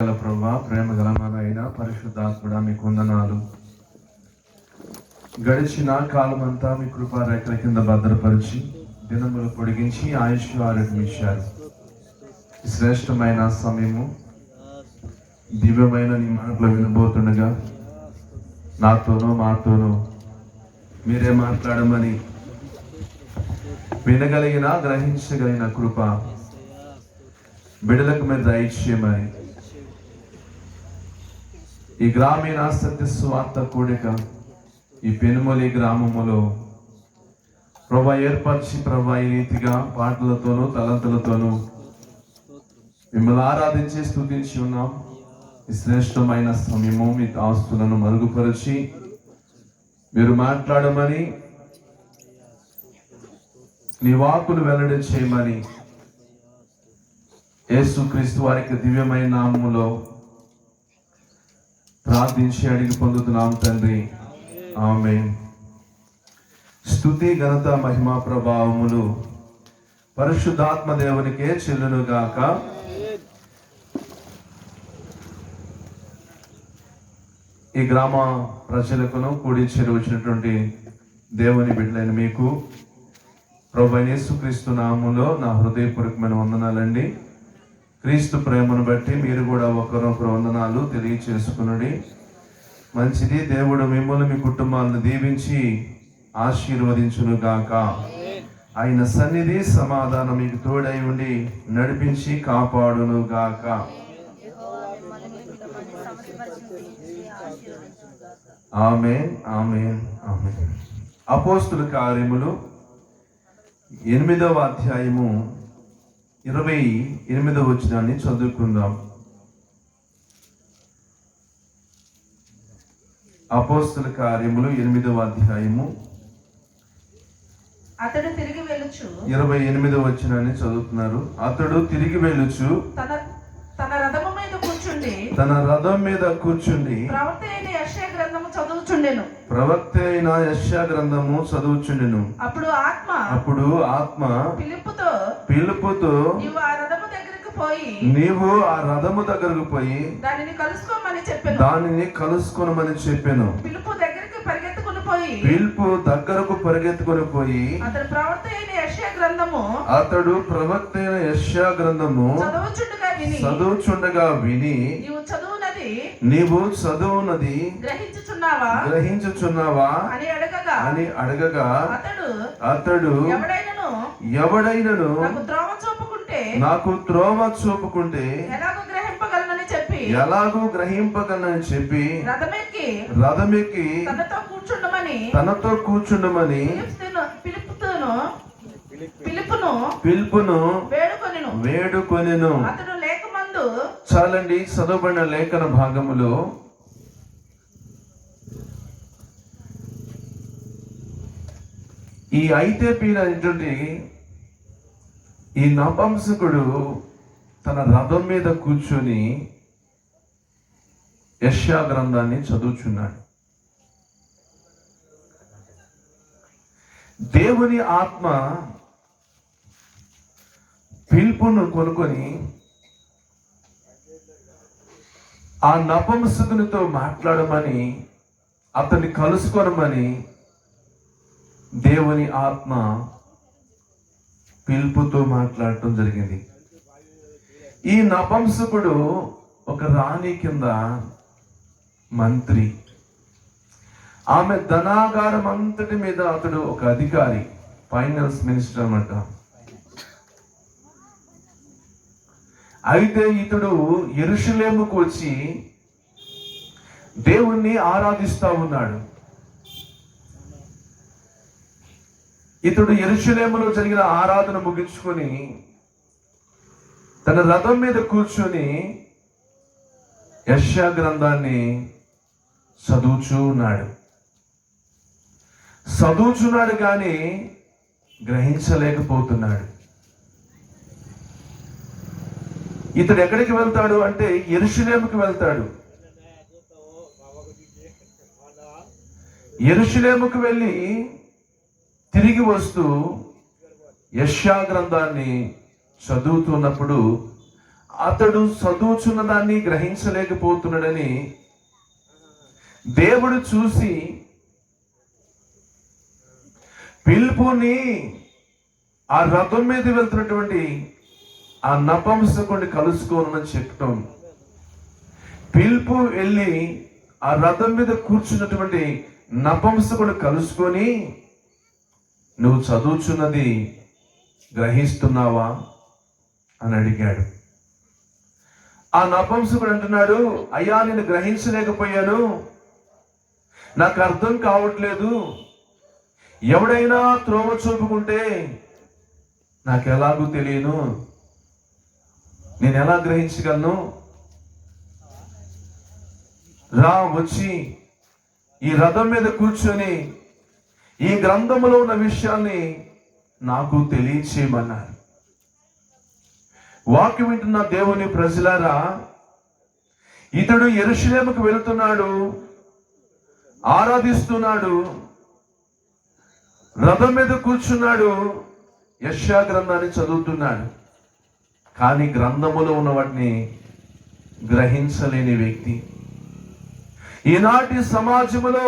ప్రభా, ప్రేమ గల మా నాయన పరిశుద్ధాత్ముడా, మీకు వందనాలు. గడిచిన కాలమంతా మీ కృపారేఖల కింద భద్రపరిచి దినములు పొడిగించి ఆయుష్ ఆరోగ్యం ఇచ్చారు. శ్రేష్టమైన సమయము, దివ్యమైన నీ మాటలు వినబోతుండగా నాతోనూ మాతోనూ మీరే మాట్లాడమని వినగలిగిన గ్రహించగలిగిన కృప బిడ్డలకు మీరు దయచేయమని ఈ గ్రామీణ సత్య స్వార్థ కూడిక ఈ పెనుమలి గ్రామములో ప్రభా ఏర్పరిచి ప్రభా ఈ రీతిగా పాటలతోనూ తలంతులతోనూ మిమ్మల్ని ఆరాధించి స్తుతించి ఉన్నాం. ఈ శ్రేష్టమైన సమయము మీ ఆస్తులను మరుగుపరిచి మీరు మాట్లాడమని, నీ వాక్కును వెల్లడి చేయమని యేసుక్రీస్తు వారికి దివ్యమైన నామములో ప్రార్థించి అడిగి పొందుతున్నాం తండ్రి, ఆమేన్. స్తుతి ఘనత మహిమా ప్రభావములు పరిశుద్ధాత్మ దేవునికే చెల్లునుగాక. ఈ గ్రామ ప్రజలకును కూడి చేరువచ్చినటువంటి దేవుని బిడ్డలైన మీకు ప్రభువైన యేసుక్రీస్తు నామములో నా హృదయపూర్వకమైన వందనాలండి. క్రీస్తు ప్రేమను బట్టి మీరు కూడా ఒకరొకరు వందనాలు తెలియచేసుకునండి. మంచిది. దేవుడు మిమ్మల్ని మీ కుటుంబాలను దీవించి ఆశీర్వదించును గాక. ఆయన సన్నిధి సమాధానం మీకు తోడై ఉండి నడిపించి కాపాడును గాక. ఆమేన్, ఆమేన్, ఆమేన్. అపోస్తుల కార్యములు 8వ అధ్యాయము 28వ వచనాన్ని చదువుకుందాం. అపోస్తుల కార్యములు 8వ అధ్యాయము అతడు తిరిగి వెళ్ళుచు 28వ వచనాన్ని చదువుతున్నారు. అతడు తిరిగి వెళ్ళుచు తన రథము మీద కూర్చుండి ప్రవక్త అయిన యెషయా గ్రంథము చదువుచుండెను. అప్పుడు ఆత్మ పిలుపుతో నీవు ఆ రథము దగ్గరకు పోయి దానిని కలుసుకోమని చెప్పాను. పిలుపు దగ్గరకు పరిగెత్తుకొని పోయి అతడు ప్రవక్త అయిన యెషయా గ్రంథము చదువుచుండగా విని నీవు చదువునది గ్రహించుచున్నావా అని అడగగా అతడు ఎవడైనను నాకు త్రోవ చూపుకుంటే ఎలాగూ గ్రహింపగలనని చెప్పి రథమెక్కి తనతో కూర్చుండమని పిలుపును వేడుకొనెను. చాలండి. చదవబడిన లేఖన భాగములో ఈ ఐతేపీనటువంటి ఈ నపుంసకుడు తన రథం మీద కూర్చొని యెషయా గ్రంథాన్ని చదువుచున్నాడు. దేవుని ఆత్మ పిలుపును కొనుక్కొని ఆ నపుంసకునితో మాట్లాడమని, అతన్ని కలుసుకోనమని దేవుని ఆత్మ పిలుపుతో మాట్లాడటం జరిగింది. ఈ నపుంసకుడు ఒక రాణి కింద మంత్రి. ఆమె ధనాగారం అంతటి మీద అతడు ఒక అధికారి, ఫైనాన్స్ మినిస్టర్ అన్నమాట. అయితే ఇతడు యెరూషలేముకు వచ్చి దేవుణ్ణి ఆరాధిస్తా ఉన్నాడు. ఇతడు యెరూషలేములో జరిగిన ఆరాధన ముగించుకొని తన రథం మీద కూర్చొని యెషయా గ్రంథాన్ని చదువుచున్నాడు కానీ గ్రహించలేకపోతున్నాడు. ఇతడు ఎక్కడికి వెళ్తాడు అంటే యెరూషలేముకి వెళ్తాడు. యెరూషలేముకు వెళ్ళి తిరిగి వస్తూ యెషయా గ్రంథాన్ని చదువుతున్నప్పుడు అతడు చదువుచున్న దాన్ని గ్రహించలేకపోతున్నాడని దేవుడు చూసి పిలుపుని ఆ రథం మీద వెళ్తున్నటువంటి ఆ నపంసకుడిని కలుసుకోనని చెప్పటం, పిలుపు వెళ్ళి ఆ రథం మీద కూర్చున్నటువంటి నపంసకుడు కలుసుకొని, నువ్వు చదువుచున్నది గ్రహిస్తున్నావా అని అడిగాడు. ఆ నపంసకుడు అంటున్నాడు, అయ్యా నేను గ్రహించలేకపోయాను, నాకు అర్థం కావట్లేదు, ఎవడైనా త్రోవ చూపుకుంటే నాకు ఎలాగూ తెలియను, నేను ఎలా గ్రహించగలను, రా వచ్చి ఈ రథం మీద కూర్చొని ఈ గ్రంథములో ఉన్న విషయాన్ని నాకు తెలియచేయమన్నారు. వాక్యం వింటున్న దేవుని ప్రజలారా, ఇతడు యెరూషలేముకు వెళుతున్నాడు, ఆరాధిస్తున్నాడు, రథం మీద కూర్చున్నాడు, యెషయా గ్రంథాన్ని చదువుతున్నాడు. కానీ గ్రంథములో ఉన్న వాటిని గ్రహించలేని వ్యక్తి. ఈనాటి సమాజంలో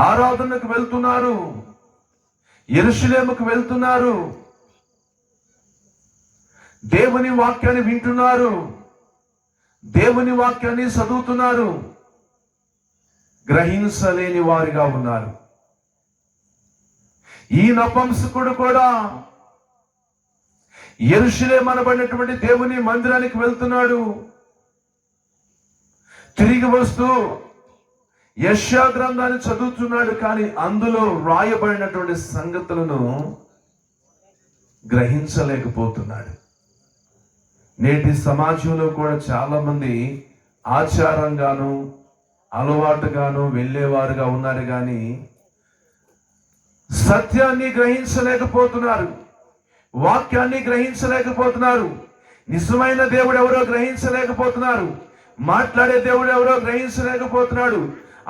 ఆరాధనకు వెళ్తున్నారు, యెరూషలేముకు వెళ్తున్నారు, దేవుని వాక్యాన్ని వింటున్నారు, దేవుని వాక్యాన్ని చదువుతున్నారు, గ్రహించలేని వారిగా ఉన్నారు. ఈ నపంసకుడు కూడా యెరూషలేము అనబడినటువంటి దేవుని మందిరానికి వెళ్తున్నాడు. తిరిగి వస్తూ యెషయా గ్రంథాన్ని చదువుతున్నాడు. కానీ అందులో వ్రాయబడినటువంటి సంగతులను గ్రహించలేకపోతున్నాడు. నేటి సమాజంలో కూడా చాలా మంది ఆచారంగాను అలవాటుగాను వెళ్ళేవారుగా ఉన్నారు, కానీ సత్యాన్ని గ్రహించలేకపోతున్నారు, వాక్యాన్ని గ్రహించలేకపోతున్నారు, నిజమైన దేవుడు ఎవరో గ్రహించలేకపోతున్నారు, మాట్లాడే దేవుడు ఎవరో గ్రహించలేకపోతున్నాడు,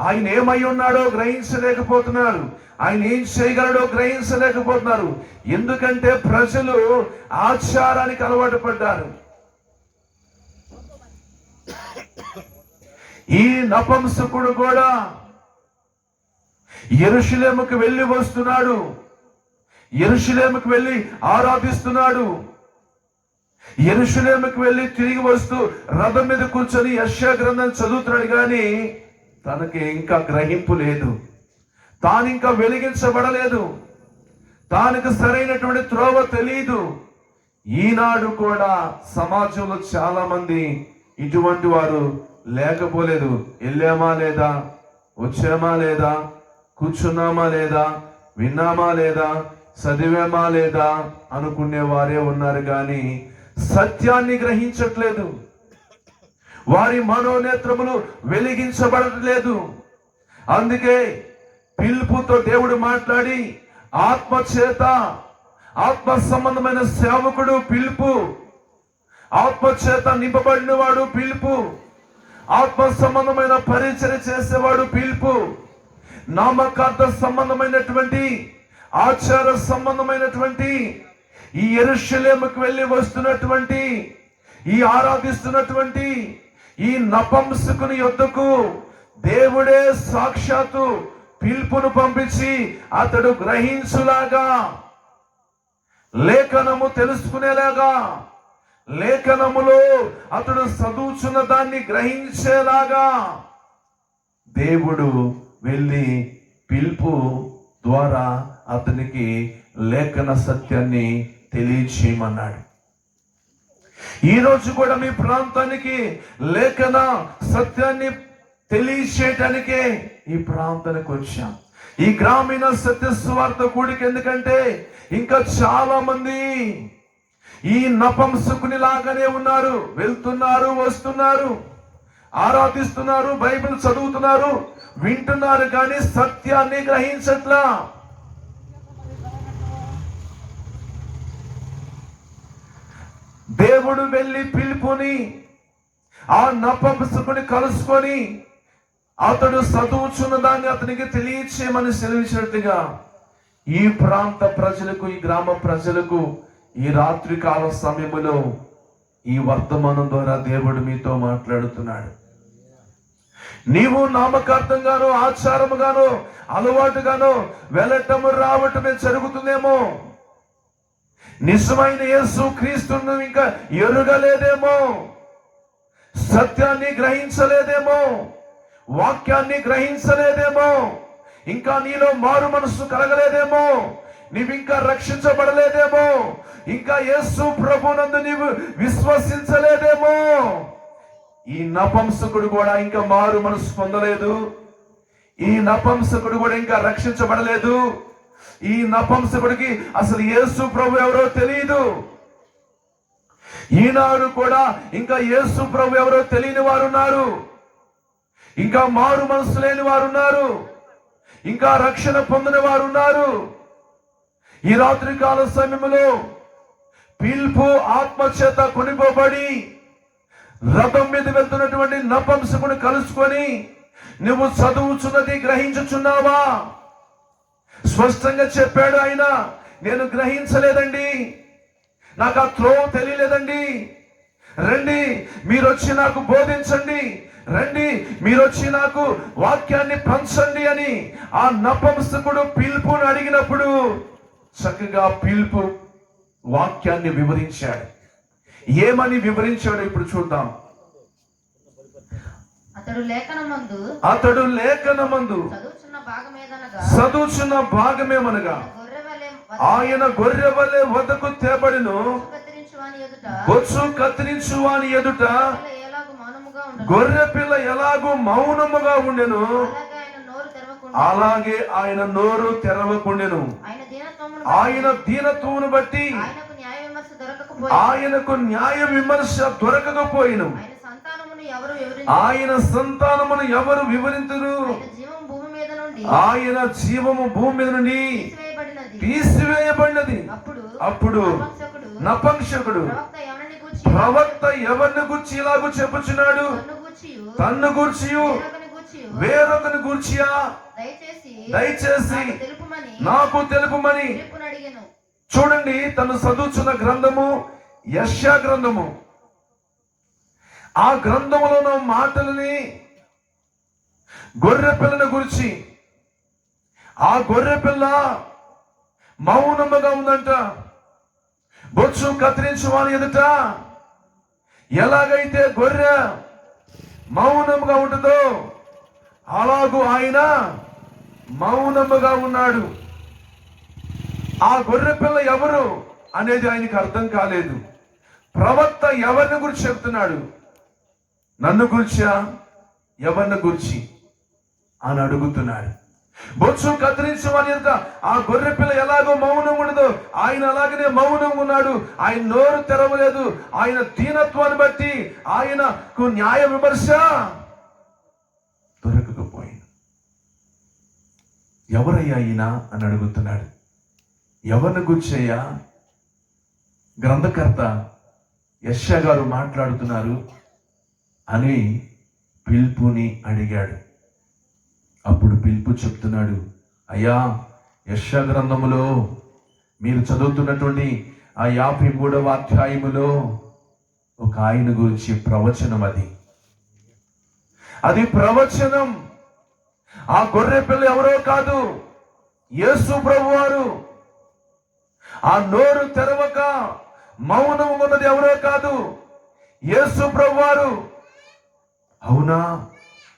ఆయన ఏమై ఉన్నాడో గ్రహించలేకపోతున్నారు, ఆయన ఏం చేయగలడో గ్రహించలేకపోతున్నారు. ఎందుకంటే ప్రజలు ఆచారానికి అలవాటు పడ్డారు. ఈ నపంసకుడు కూడా యెరూషలేముకు వెళ్ళి వస్తున్నాడు, యెరూషలేముకు వెళ్ళి ఆరాధిస్తున్నాడు, యెరూషలేముకు వెళ్ళి తిరిగి వస్తూ రథం మీద కూర్చొని యెషయా గ్రంథం చదువుతున్నాడు. కానీ తనకి ఇంకా గ్రహింపు లేదు, తాను ఇంకా వెలిగించబడలేదు, తానికి సరైనటువంటి త్రోవ తెలియదు. ఈనాడు కూడా సమాజంలో చాలా మంది ఇటువంటి వారు లేకపోలేదు. వెళ్ళామా లేదా, వచ్చామా లేదా, కూర్చున్నామా లేదా, విన్నామా లేదా, చదివామా లేదా అనుకునే వారే ఉన్నారు, కానీ సత్యాన్ని గ్రహించట్లేదు. వారి మనోనేత్రములు వెలిగించబడట్లేదు. అందుకే పిలుపుతో దేవుడు మాట్లాడి ఆత్మచేత, ఆత్మ సంబంధమైన సేవకుడు పిలుపు, ఆత్మచేత నింపబడిన వాడు పిలుపు, ఆత్మ సంబంధమైన పరిచర్య చేసేవాడు పిలుపు, నామకార్థ సంబంధమైనటువంటి ఆచార సంబంధమైనటువంటి ఈ యెరూషలేముకు వెళ్ళి వస్తున్నటువంటి ఈ ఆరాధిస్తున్నటువంటి ఈ నపంసకుని యొద్దకు దేవుడే సాక్షాత్తు పిలుపును పంపించి అతడు గ్రహించులాగా, లేఖనము తెలుసుకునేలాగా, లేఖనములో అతడు చదువుచున్న దాన్ని గ్రహించేలాగా దేవుడు వెళ్ళి పిలుపు ద్వారా అతనికి లేఖన సత్యాన్ని తెలియచేయమన్నాడు. ఈరోజు కూడా మీ ప్రాంతానికి లేఖన సత్యాన్ని తెలియచేయటానికే ఈ ప్రాంతానికి వచ్చాం, ఈ గ్రామీణ సత్య సువార్త కూడికి. ఎందుకంటే ఇంకా చాలా మంది ఈ నపంసకుని లాగానే ఉన్నారు, వెళ్తున్నారు, వస్తున్నారు, ఆరాధిస్తున్నారు, బైబిల్ చదువుతున్నారు, వింటున్నారు, కానీ సత్యాన్ని గ్రహించట్లా. దేవుడు వెళ్ళి పిలుపుని ఆ నపంసకుని కలుసుకొని అతడు చదువుచున్న దాన్ని అతనికి తెలియచేయమని సెలవించినట్టుగా ఈ ప్రాంత ప్రజలకు, ఈ గ్రామ ప్రజలకు ఈ రాత్రి కాల సమయంలో ఈ వర్తమానం ద్వారా దేవుడు మీతో మాట్లాడుతున్నాడు. నీవు నామకార్థంగానో ఆచారముగానో అలవాటుగానో వెళ్ళటము రావటమే జరుగుతుందేమో. నిజమైన యేసు క్రీస్తును ఇంకా ఎరుగలేదేమో, సత్యాన్ని గ్రహించలేదేమో, వాక్యాన్ని గ్రహించలేదేమో, ఇంకా నీలో మారు మనస్సు కలగలేదేమో, నీవింకా రక్షించబడలేదేమో, ఇంకా యేసు ప్రభునందు నీవు విశ్వసించలేదేమో. ఈ నపంసకుడు కూడా ఇంకా మారు మనసు పొందలేదు. ఈ నపంసకుడు కూడా ఇంకా రక్షించబడలేదు. ఈ నపంసకుడికి అసలు యేసు ప్రభు ఎవరో తెలియదు. ఈనాడు కూడా ఇంకా యేసు ప్రభు ఎవరో తెలియని వారు ఉన్నారు. ఇంకా మారు మనసు లేని వారు ఉన్నారు. ఇంకా రక్షణ పొందిన వారు ఉన్నారు. ఈ రాత్రి కాల సమయంలో పిలుపు ఆత్మ చేత కొనిపోబడి రథం మీద వెళ్తున్నటువంటి నపంసకుని కలుసుకొని నువ్వు చదువుచున్నది గ్రహించుచున్నావా? స్పష్టంగా చెప్పాడు ఆయన, నేను గ్రహించలేదండి, నాకు ఆ త్రోవ తెలియలేదండి, రండి మీరు వచ్చి నాకు బోధించండి, రండి మీరు వచ్చి నాకు వాక్యాన్ని పంచండి అని ఆ నపంసకుడు పిలుపుని అడిగినప్పుడు చక్కగా పిలుపు వాక్యాన్ని వివరించాడు. ఏమని వివరించాడు ఇప్పుడు చూద్దాం. అతడు లేఖనమందు చదువుచున్న భాగమేమనగా ఆయన గొర్రె వలె వద్దకు తేబడిను, బొచ్చు కత్తిరించు వాని ఎదుట గొర్రె పిల్ల ఎలాగూ మౌనముగా ఉండెను, అలాగే ఆయన నోరు తెరవకుండెను. ఆయన దీనత్వమును బట్టి ఆయనకు న్యాయ విమర్శ దొరకకపోయిను. ఆయన సంతానమును ఎవరు వివరింతురు? ఆయన జీవము భూమి మీద నుండి తీసివేయబడినది. అప్పుడు నపంసకుడు ప్రవక్త ఎవరిని గూర్చి ఇలాగూ చెప్పుచున్నాడు? తన్ను గూర్చియు వేరొకని గూర్చియా? దయచేసి నాకు తెలుపుమని. చూడండి, తను చదువుచున్న గ్రంథము యెషయా గ్రంథము. ఆ గ్రంథములో మాటలని గొర్రె పిల్లని గురించి, ఆ గొర్రె పిల్ల మౌనముగా ఉందంట, బొచ్చు కత్తిరించు వాని ఎదుట ఎలాగైతే గొర్రె మౌనముగా ఉంటుందో అలాగూ ఆయన మౌనముగా ఉన్నాడు. ఆ గొర్రె పిల్ల ఎవరు అనేది ఆయనకి అర్థం కాలేదు. ప్రవక్త ఎవరిని గురించి చెప్తున్నాడు? నన్ను గురించా, ఎవరిని గురించి అని అడుగుతున్నాడు. బొచ్చు కత్తిరించమని ఆ గొర్రె పిల్ల ఎలాగో మౌనం ఉండదు, ఆయన అలాగనే మౌనం ఉన్నాడు. ఆయన నోరు తెరవలేదు. ఆయన దీనత్వాన్ని బట్టి ఆయనకు న్యాయ విమర్శ దొరకకపోయింది. ఎవరయ్యా ఈయన అని అడుగుతున్నాడు. ఎవరిని గుర్చయ్యా? గ్రంథకర్త యెషయా గారు మాట్లాడుతున్నారు అని పిలుపుని అడిగాడు. అప్పుడు పిలుపు చెప్తున్నాడు, అయ్యా, యెషయా గ్రంథములో మీరు చదువుతున్నటువంటి ఆ 53వ అధ్యాయములో ఒక ఆయన గురించి ప్రవచనం. అది ప్రవచనం. ఆ గొర్రె పిల్ల ఎవరో కాదు, యేసు ప్రభువారు. ఆ నోరు తెరవక మౌనం ఉన్నది ఎవరో కాదు, యేసు ప్రభువారు. అవునా?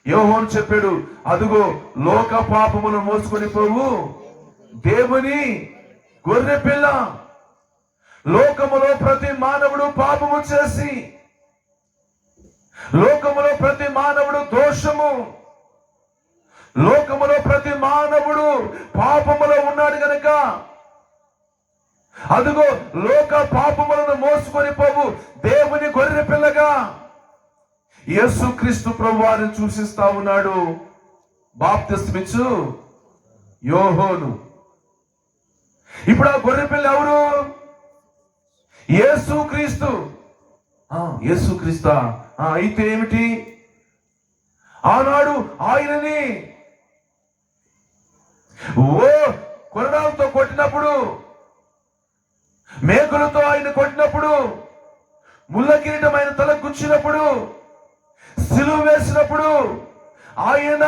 యోహోను చెప్పాడు, అదుగో లోక పాపమును మోసుకొని పోవు దేవుని గొర్రె పిల్ల. లోకములో ప్రతి మానవుడు పాపము చేసి, లోకములో ప్రతి మానవుడు దోషము, లోకములో ప్రతి మానవుడు పాపములో ఉన్నాడు గనుక అదుగో లోక పాపములను మోసుకొని పోవు దేవుని గొర్రె పిల్లగా యేసుక్రీస్తు ప్రభువారిని సూచిస్తా ఉన్నాడు. బాప్తిస్మిచ్చు యోహోను. ఇప్పుడు ఆ గొర్రె పిల్ల ఎవరు? యేసుక్రీస్తు. యేసుక్రీస్తా? అయితే ఏమిటి? ఆనాడు ఆయనని కొరడాలతో కొట్టినప్పుడు, మేకులతో ఆయన కొట్టినప్పుడు, ముళ్ళ కిరీటం ఆయన తల గుచ్చినప్పుడు, సిలువ వేసినప్పుడు ఆయన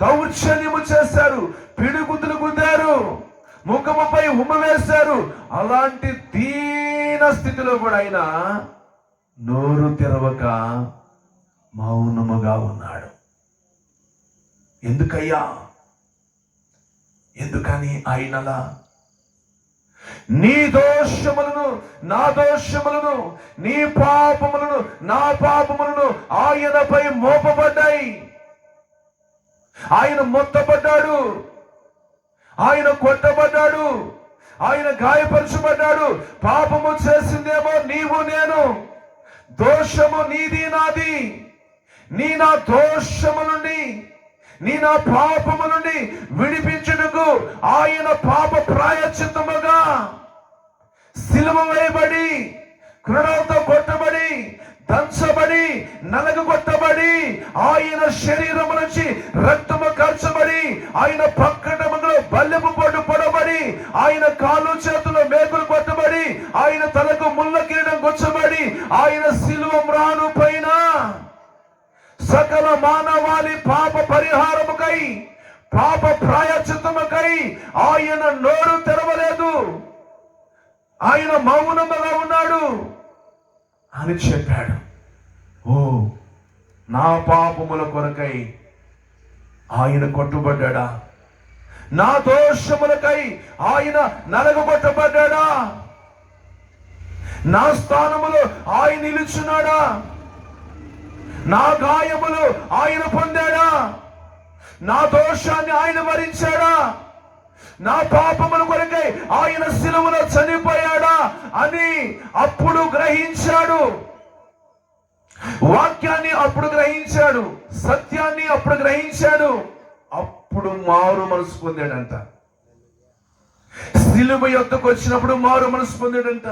దౌర్జన్యము చేశారు, పిడిగుద్దులు గుద్దారు, ముఖముపై ఉమ్మ వేశారు. అలాంటి దీన స్థితిలో కూడా ఆయన నోరు తెరవక మౌనముగా ఉన్నాడు. ఎందుకయ్యా? ఎందుకని ఆయనలా? నీ దోషములను, నా దోషములను, నీ పాపములను, నా పాపములను ఆయనపై మోపబడ్డాయి. ఆయన మొత్తపడ్డాడు, ఆయన కొట్టబడ్డాడు, ఆయన గాయపరచబడ్డాడు. పాపము చేసిందేమో నీవు నేను, దోషము నీది నాది. నీ నా దోషము నుండి, నీ నా పాపము నుండి విడిపించుటకు ఆయన పాప ప్రాయశ్చిత్తముగా సిలువ వేయబడి, కృణాలతో కొట్టబడి, దంచబడి, నలగొట్టబడి, ఆయన శరీరము నుంచి రక్తము కార్చబడి, ఆయన పక్కటములో బల్లెపు పొట్టు పొడబడి, ఆయన కాలు చేతుల్లో మేకులు కొట్టబడి, ఆయన తలకు ముళ్ళ కిరీటం గుచ్చబడి, ఆయన సిలువ మ్రాను పైన సకల మానవాళి పాప పరిహారముకై, పాప ప్రాయశ్చిత్తముకై ఆయన నోరు తెరవలేదు, ఆయన మౌనముగా ఉన్నాడు అని చెప్పాడు. ఓ, నా పాపముల కొరకై ఆయన కొట్టుబడ్డా, నా దోషములకై ఆయన నలగొట్టబడ్డా, నా స్థానములో ఆయన నిలుచున్నాడా, నా గాయములు ఆయన పొందాడా, నా దోషాన్ని ఆయన భరించాడా, నా పాపముల కొరకై ఆయన సిలువలో చనిపోయాడా అని అప్పుడు గ్రహించాడు. వాక్యాన్ని అప్పుడు గ్రహించాడు, సత్యాన్ని అప్పుడు గ్రహించాడు. అప్పుడు మారు మనసు పొందాడంట. సిలువ యొద్దకు వచ్చినప్పుడు మారు మనసు పొందాడంట.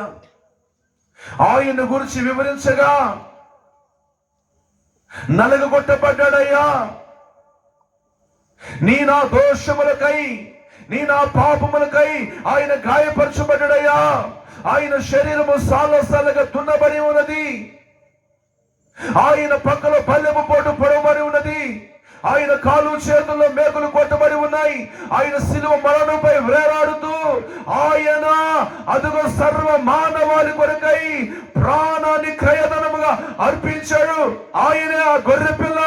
ఆయన గురించి వివరించగా, నలగొట్టబడ్డాడయ్యా, నీ నా దోషములకై, నీ నా పాపములకై ఆయన గాయపరచబడ్డాడయ్యా. ఆయన శరీరము సాలసాలగా దున్నబడి ఉన్నది, ఆయన పక్కలో బల్లెము పోటు పొడవబడి ఉన్నది, ఆయన కాలు చేతుల్లో మేకులు కొట్టబడి ఉన్నాయి. ఆయన సిలువ మరణంపై వేలాడుతూ ఆయన అదుగో సర్వ మానవాళి కొరకై ప్రాణాన్ని క్రయధనముగా అర్పించాడు. ఆయనే ఆ గొర్రె పిల్ల,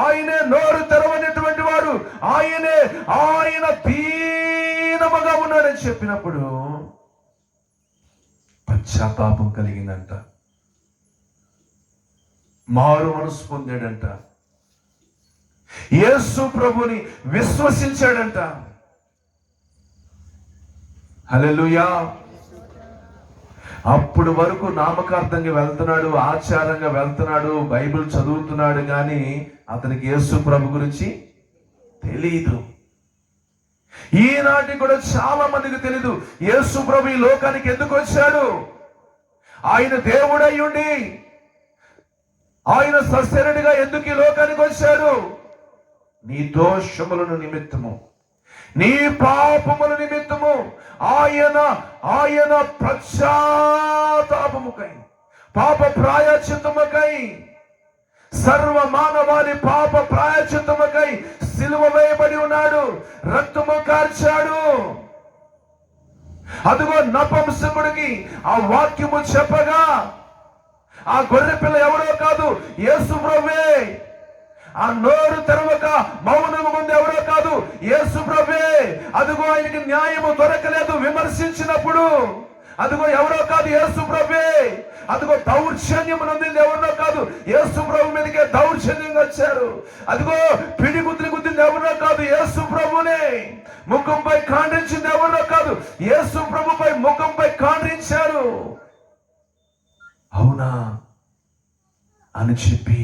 ఆయనే నోరు తెరవనటువంటి వాడు, ఆయన దీనముగా ఉన్నాడని చెప్పినప్పుడు పశ్చాత్తాపం కలిగిందంట, మారు మనసు పొందాడంట, యేసు ప్రభుని విశ్వసించాడంట. హల్లెలూయా. అప్పుడు వరకు నామకార్థంగా వెళ్తున్నాడు, ఆచారంగా వెళ్తున్నాడు, బైబిల్ చదువుతున్నాడు, కానీ అతనికి యేసు ప్రభు గురించి తెలీదు. ఈనాటి కూడా చాలా మందికి తెలీదు యేసు ప్రభు ఈ లోకానికి ఎందుకు వచ్చాడు. ఆయన దేవుడై ఉండి ఆయన సశరీరుడిగా ఎందుకు ఈ లోకానికి వచ్చాడు? నీ దోషములను నిమిత్తము, నీ పాపముల నిమిత్తము ఆయన పశ్చాత్తాపముకై, పాప ప్రాయశ్చిత్తముకై, సర్వ మానవాళి పాప ప్రాయశ్చిత్తముకై సిలువ వేయబడి ఉన్నాడు, రక్తము కార్చాడు. అదిగో నపుంసకుడికి ఆ వాక్యము చెప్పగా, ఆ గొర్రె పిల్ల ఎవరో కాదు, యేసు ప్రభువే. ఆ నోరు తెరవక మౌనము ముందు ఎవరో కాదు, యేసు ప్రభువే. అదిగో ఆయనకి న్యాయము దొరకలేదు విమర్శించినప్పుడు, అదిగో ఎవరో కాదు, యేసు ప్రభువే. అదిగో దౌర్జన్యం నొందింది ఎవరినో కాదు, యేసు ప్రభు మీదకే దౌర్జన్యంగా వచ్చారు. అదిగో పిడి గుద్దింది ఎవరినో కాదు, యేసు ప్రభునే. ముఖంపై ఖండించింది ఎవరినో కాదు, యేసు ప్రభుపై ముఖంపై ఖండించారు. అవునా అని చెప్పి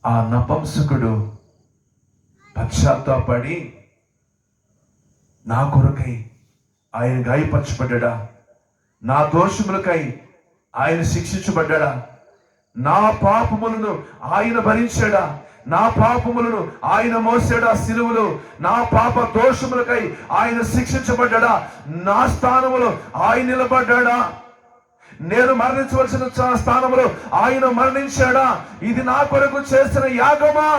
ఆ నపుంసకుడు పశ్చాత్తాపడి, నా కొరకై ఆయన గాయపరచబడ్డా, నా దోషములకై ఆయన శిక్షించబడ్డా, నా పాపములను ఆయన భరించాడా, నా పాపములను ఆయన మోసాడా సిలువలో, నా పాప దోషములకై ఆయన శిక్షించబడ్డా, నా స్థానములో ఆయన నిలబడ్డా. నేను మరణించవలసిన స్థానంలో ఆయన మరణించాడా? ఇది నా కొరకు చేసిన యాగమా,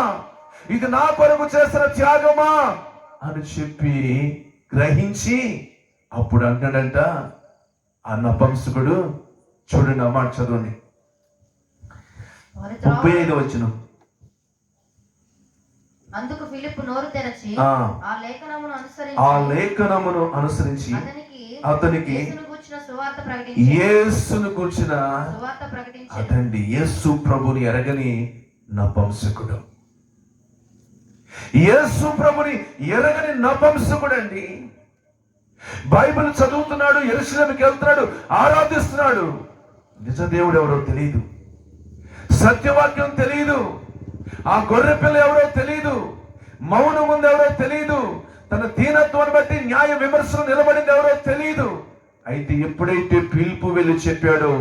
ఇది నా కొరకు చేసిన త్యాగమా అని చెప్పి గ్రహించి అప్పుడు అంటాడంట ఆ నపుంసకుడు. చూడండి ఆ మాట చదవండి, 35 వచనం. అందుకు ఫిలిప్పు నోరు తెరచి ఆ లేఖనమును అనుసరించి అతనికి యేసును గూర్చిన అతండి యేసు ప్రభుని ఎరగని నపుంసకుడు. యేసు ప్రభుని ఎరగని నపుంసకుడు అండి. బైబిల్ చదువుతున్నాడు, యెరూషలేముకి వెళ్తున్నాడు, ఆరాధిస్తున్నాడు. నిజ దేవుడు ఎవరో తెలియదు, సత్యవాక్యం తెలియదు, ఆ గొర్రె పిల్ల ఎవరో తెలియదు, మౌనం ఉంది ఎవరో తెలియదు, తన దీనత్వాన్ని బట్టి న్యాయ విమర్శలు నిలబడింది ఎవరో తెలియదు. అయితే ఎప్పుడైతే పిలుపు వెళ్ళి చెప్పాడో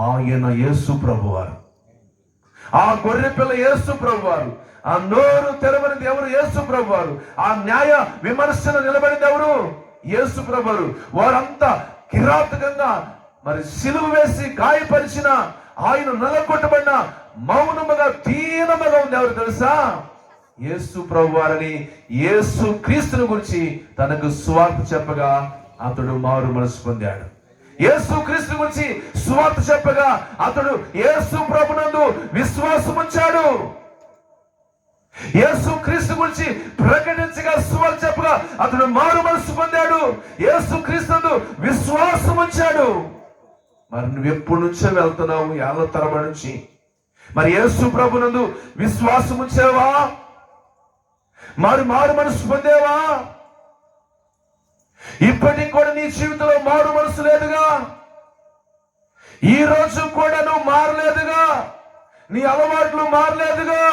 ఆయన యేసు ప్రభువారు, ఆ గొర్రె పిల్ల యేసు ప్రభువారు, ఆ నోరు తెరవనిది ఎవరు? యేసు ప్రభువారు. ఆ న్యాయ విమర్శలు నిలబడింది ఎవరు? యేసు ప్రభువారు. వారంతా కిరాతకంగా మరి సిలువ వేసి గాయపరిచిన ఆయన నలగొట్టబడిన మౌనముగా దీనముగా ఉంది ఎవరు తెలుసా? యేసు ప్రభువారని యేసు క్రీస్తుని గురించి తనకు సువార్త చెప్పగా అతడు మారు మనసు పొందాడు. యేసు క్రీస్తు గురించి సువార్త చెప్పగా అతడు యేసు ప్రభునందు విశ్వాసం ఉంచాడు. యేసు క్రీస్తు గురించి ప్రకటించగా సువార్త చెప్పగా అతడు మారు మనసు పొందాడు. యేసు క్రీస్తు విశ్వాసం ఉంచాడు. మరి నువ్వు ఎప్పటి నుంచో వెళ్తున్నావు? ఏళ్ల తరబడి నుంచి. మరి యేసు ప్రభునందు విశ్వాసం ఉంచావా? మారు మనసు పొందేవా? ఇప్పటికి కూడా నీ జీవితంలో మారు మనసు లేదుగా? ఈ రోజు కూడా నువ్వు మారలేదుగా? నీ అలవాట్లు మారలేదుగా?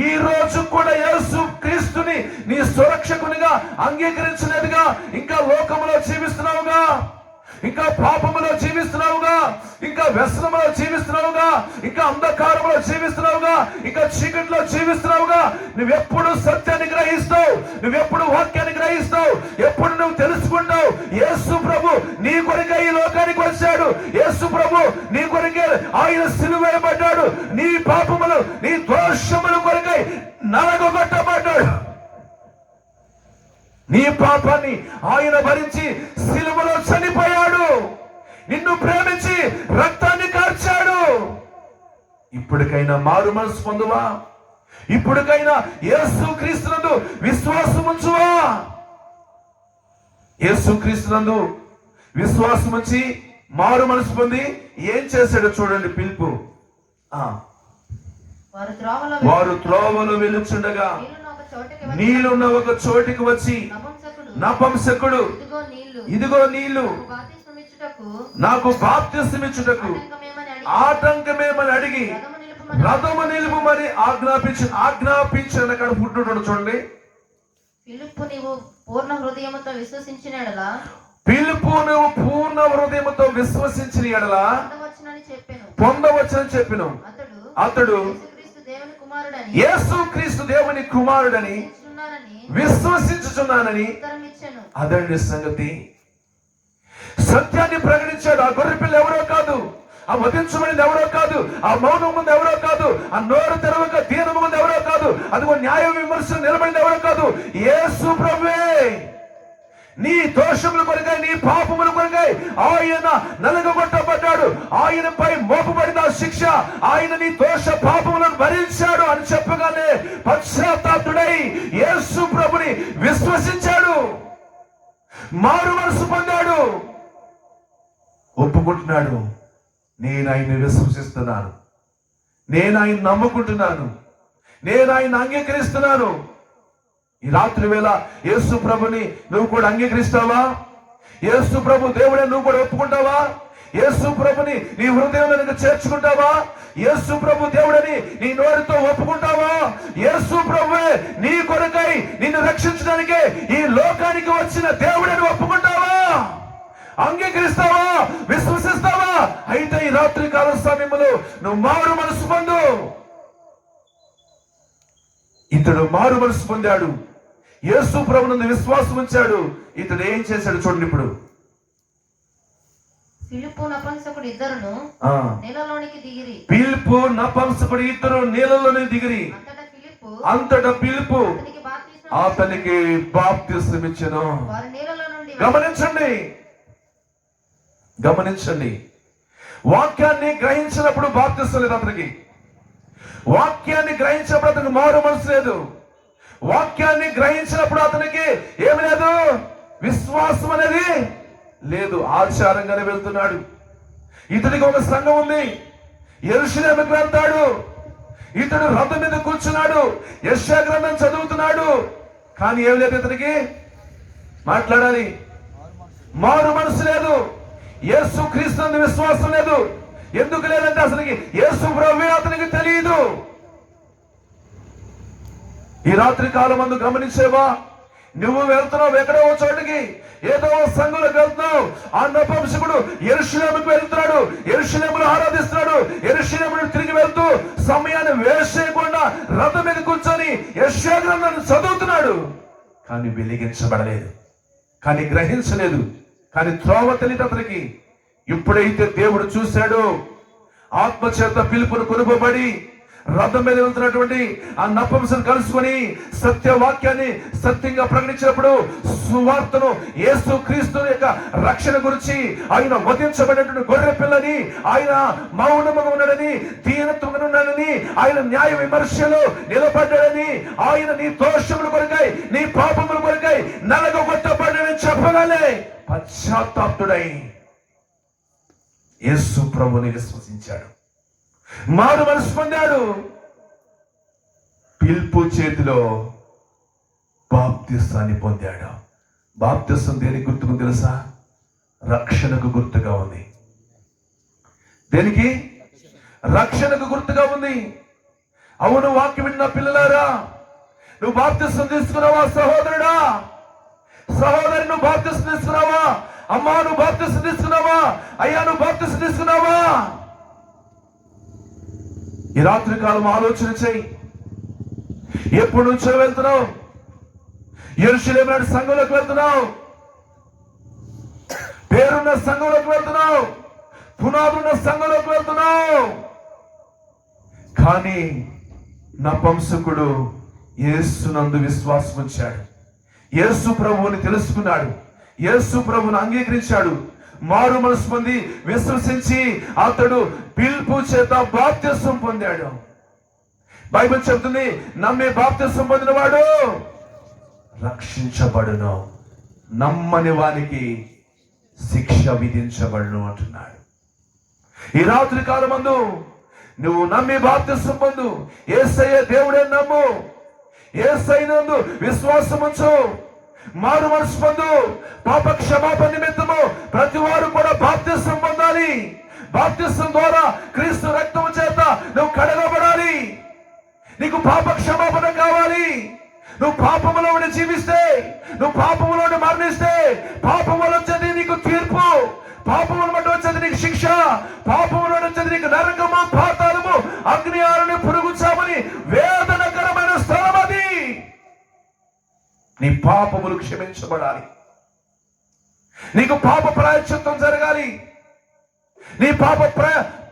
ఈ రోజు కూడా యేసు క్రీస్తుని నీ సురక్షకునిగా అంగీకరించలేదుగా? ఇంకా లోకములో జీవిస్తున్నావుగా, ఇంకా పాపములో జీవిస్తున్నావుగా, ఇంకా వ్యసనములో జీవిస్తున్నావుగా, ఇంకా అంధకారంలో జీవిస్తున్నావుగా, ఇంకా చీకటిలో జీవిస్తున్నావుగా. నువ్వెప్పుడు సత్యాన్ని గ్రహిస్తావు? నువ్వెప్పుడు వాక్యాన్ని గ్రహిస్తావు? ఎప్పుడు నువ్వు తెలుసుకుంటావు? యేసు ప్రభు నీ కొరకే ఈ లోకానికి వచ్చాడు. యేసు ప్రభు నీ కొరకే ఆయన సిలువ వేయబడ్డాడు. నీ పాపములు, నీ దోషముల కొరకై నలగొట్టబడ్డాడు. నీ పాపాన్ని ఆయన భరించి సిలువలో చనిపోయాడు. నిన్ను ప్రేమించి రక్తాన్ని కార్చాడు. ఇప్పటికైనా మారు మనసు పొందువా? ఇప్పటికైనా యేసు క్రీస్తునందు విశ్వాసం ఉంచువా? యేసు క్రీస్తునందు విశ్వాసం ఉంచి మారు మనసు పొంది ఏం చేశాడో చూడండి. పిలుపు, వారు త్రోవలో వెలుచుండగా నీళ్ళున్న ఒక చోటికి వచ్చి నపుంసకుడు, ఇదిగో నీళ్లు, నాకు బాప్తిస్మమిచ్చుటకు ఆటంకమేమని అడిగి రథము నిలుపుమని ఆజ్ఞాపించిన అక్కడ పుట్టుడు చూడండి. పిలుపు నువ్వు పూర్ణ హృదయముతో విశ్వసించిన ఎడల పొందవచ్చని చెప్పెను. అతడు యేసు క్రీస్తు దేవుని కుమారుడని విశ్వసించుచున్నానని అదండి సంగతి. సత్యాన్ని ప్రకటించాడు. ఆ గొర్రె పిల్ల ఎవరో కాదు, ఆ వధించబడింది ఎవరో కాదు, ఆ మౌనం ముందు ఎవరో కాదు, ఆ నోరు తెరవక దీనము ముందు ఎవరో కాదు, అదిగో న్యాయ విమర్శలు నిలబడింది ఎవరో కాదు, యేసు ప్రభువే. నీ దోషముల కొరకై, నీ పాపముల కొరకై ఆయన నలగొట్టబడ్డాడు. ఆయనపై మోపబడిన శిక్ష, ఆయన నీ దోష పాపములను భరించాడు అని చెప్పగానే పశ్చాత్తాపుడై యేసు ప్రభుని విశ్వసించాడు, మారు మనసు పొందాడు, ఒప్పుకుంటున్నాడు. నేను ఆయన్ని విశ్వసిస్తున్నాను, నేను ఆయన నమ్ముకుంటున్నాను, నేను ఆయన అంగీకరిస్తున్నాను. ఈ రాత్రి వేళ యేసు ప్రభుని నువ్వు కూడా అంగీకరిస్తావా? యేసు ప్రభు దేవుడే నువ్వు కూడా ఒప్పుకుంటావా? యేసు ప్రభుని నీ హృదయంలో చేర్చుకుంటావా? యేసు ప్రభు దేవుడని నీ నోటితో ఒప్పుకుంటావా? యేసు ప్రభువే నీ కొరకై నిన్ను రక్షించడానికే ఈ లోకానికి వచ్చిన దేవుడని ఒప్పుకుంటావా? అంగీకరిస్తావా? విశ్వసిస్తావా? అయితే ఈ రాత్రి కాల సమయంలో నువ్వు మారు మనసు పొందు. ఇతడు మారు మనసు పొందాడు, యేసు ప్రభునందు విశ్వాసం ఉంచాడు. ఇతడు ఏం చేశాడు చూడండి. ఇప్పుడు ఫిలిప్పు నపుంసకుడు ఇద్దరును ఆ, నీళ్ళలోనికి దిగిరి. పిలుపు నపుంసకుడు ఇద్దరు నీళ్ళలోనే దిగిరి. అంతటా పిలుపు ఫిలిప్పు అతనికి బాప్తిస్మం ఇచ్చెను. వారు నీళ్ళలో నుండి గమనించండి, వాక్యాన్ని గ్రహించినప్పుడు బాప్తిస్మం లేదు అతనికి. వాక్యాన్ని గ్రహించినప్పుడు అతనికి మారు మనసు లేదు. వాక్యాన్ని గ్రహించినప్పుడు అతనికి ఏమి లేదు, విశ్వాసం అనేది లేదు. ఆచారంగానే వెళ్తున్నాడు. ఇతనికి ఒక సంఘం ఉంది, యెరూషలేముకు వెళ్తాడు. ఇతడు రథం మీద కూర్చున్నాడు, యెషయా గ్రంథం చదువుతున్నాడు. కానీ ఏం లేదు ఇతనికి, మాట్లాడాలి, మారు మనసు లేదు. యేసు క్రీస్తు విశ్వాసం లేదు. ఎందుకు లేదంటే అసలుకి యేసు ప్రభువే అతనికి తెలియదు. ఈ రాత్రి కాలం మందు గమనించేవా, నువ్వు వెళ్తున్నావు ఎక్కడో చోటికి, ఏదో సంఘంలోకి వెళ్తున్నావు. ఆ నపుంసకుడు యెరూషలేముకు వెళ్తున్నాడు, యెరూషలేములో ఆరాధిస్తున్నాడు. యెరూషలేమును తిరిగి వెళ్తూ సమయాన్ని వేస్ట్ చేయకుండా రథం మీద కూర్చొని యెషయా గ్రంథాన్ని చదువుతున్నాడు. కానీ వెలిగించబడలేదు, కానీ గ్రహించలేదు, కానీ త్రోవ తెలియదు అతనికి. ఎప్పుడైతే దేవుడు చూశాడో, ఆత్మచేత పిలుపును కొనుకోబడి రథం మీద వెళ్తున్నటువంటి ఆ నపుంసకుని కలుసుకొని సత్యవాక్యాన్ని సత్యంగా ప్రకటించినప్పుడు, సువార్తను, యేసు క్రీస్తు యొక్క రక్షణ గురించి, ఆయన వధించబడినటువంటి గొర్రె పిల్లని, ఆయన మౌనముగా ఉన్నాడని, దీనత్వంగా ఉన్నాడని, ఆయన న్యాయ విమర్శలో నిలబడ్డాడని, ఆయన నీ దోషముల కొరకై, నీ పాపముల కొరకై నలగొట్టబడ్డాడని చెప్పగానే పశ్చాత్తాప్తుడై యేసు ప్రభువుని విశ్వసించాడు, మారు మనసు పొందాడు. పిలుపు చేతిలో బాప్తిస్తాన్ని పొందాడు. బాప్తిస్తం దేనికి గుర్తుకు తెలుసా? రక్షణకు గుర్తుగా ఉంది. దేనికి? రక్షణకు గుర్తుగా ఉంది. అవును, వాక్యం విన్న పిల్లలారా, నువ్వు బాప్తిస్తం తీసుకున్నావా? సహోదరుడా, సహోదరి, నువ్వు బాప్తిస్తం తీసుకున్నావా? అమ్మా, నువ్వు బాప్తిస్తం తీసుకున్నావా? అయ్యా, నువ్వు బాప్తిస్తం తీసుకున్నావా? ఈ రాత్రి కాలం ఆలోచన చేయి. ఎప్పటి నుంచో వెళ్తున్నావు, యెరూషలేము సంఘంలోకి వెళ్తున్నావు, పేరున్న సంఘంలోకి వెళ్తున్నావు, పునాదున్న సంఘంలోకి వెళ్తున్నావు. కానీ నపుంసకుడు యేసునందు విశ్వాసం ఉంచాడు, యేసు ప్రభువుని తెలుసుకున్నాడు, యేసు ప్రభువుని అంగీకరించాడు, మారు మనసు పొంది విశ్వసించి అతడు పిలుపు చేత బాప్తిస్మం పొందాడు. బైబిల్ చెప్తుంది, నమ్మి బాప్తిస్మం పొందినవాడు రక్షించబడును, నమ్మని వానికి శిక్ష విధించబడును అంటున్నాడు. ఈ రాత్రి కాలమందు నువ్వు నమ్మి బాప్తిస్మం పొందు. యేసయ్య దేవుడే నమ్ము, యేసయ్యనందు విశ్వాసం ఉంచు, మారు మనసు పొందు. పాప క్షమాపణ నిమిత్తము ప్రతి వారు కూడా బాప్తిస్మం పొందాలి. బాప్తిస్మం ద్వారా క్రీస్తు రక్తము చేత నువ్వు కడగబడాలి. నీకు పాప క్షమాపణ కావాలి. నువ్వు పాపములో జీవిస్తే, నువ్వు పాపములో మరణిస్తే, పాపములో వచ్చేది నీకు తీర్పు, పాపముల బట్టి వచ్చేది నీకు శిక్ష, పాపములో వచ్చేది నీకు నరకము, పాతాళము, అగ్ని ఆరుని పురుగుచామని వేదనకరమైన స్థలం అది. నీ పాపములు క్షమించబడాలి, నీకు పాప ప్రాయశ్చిత్తం జరగాలి. నీ పాప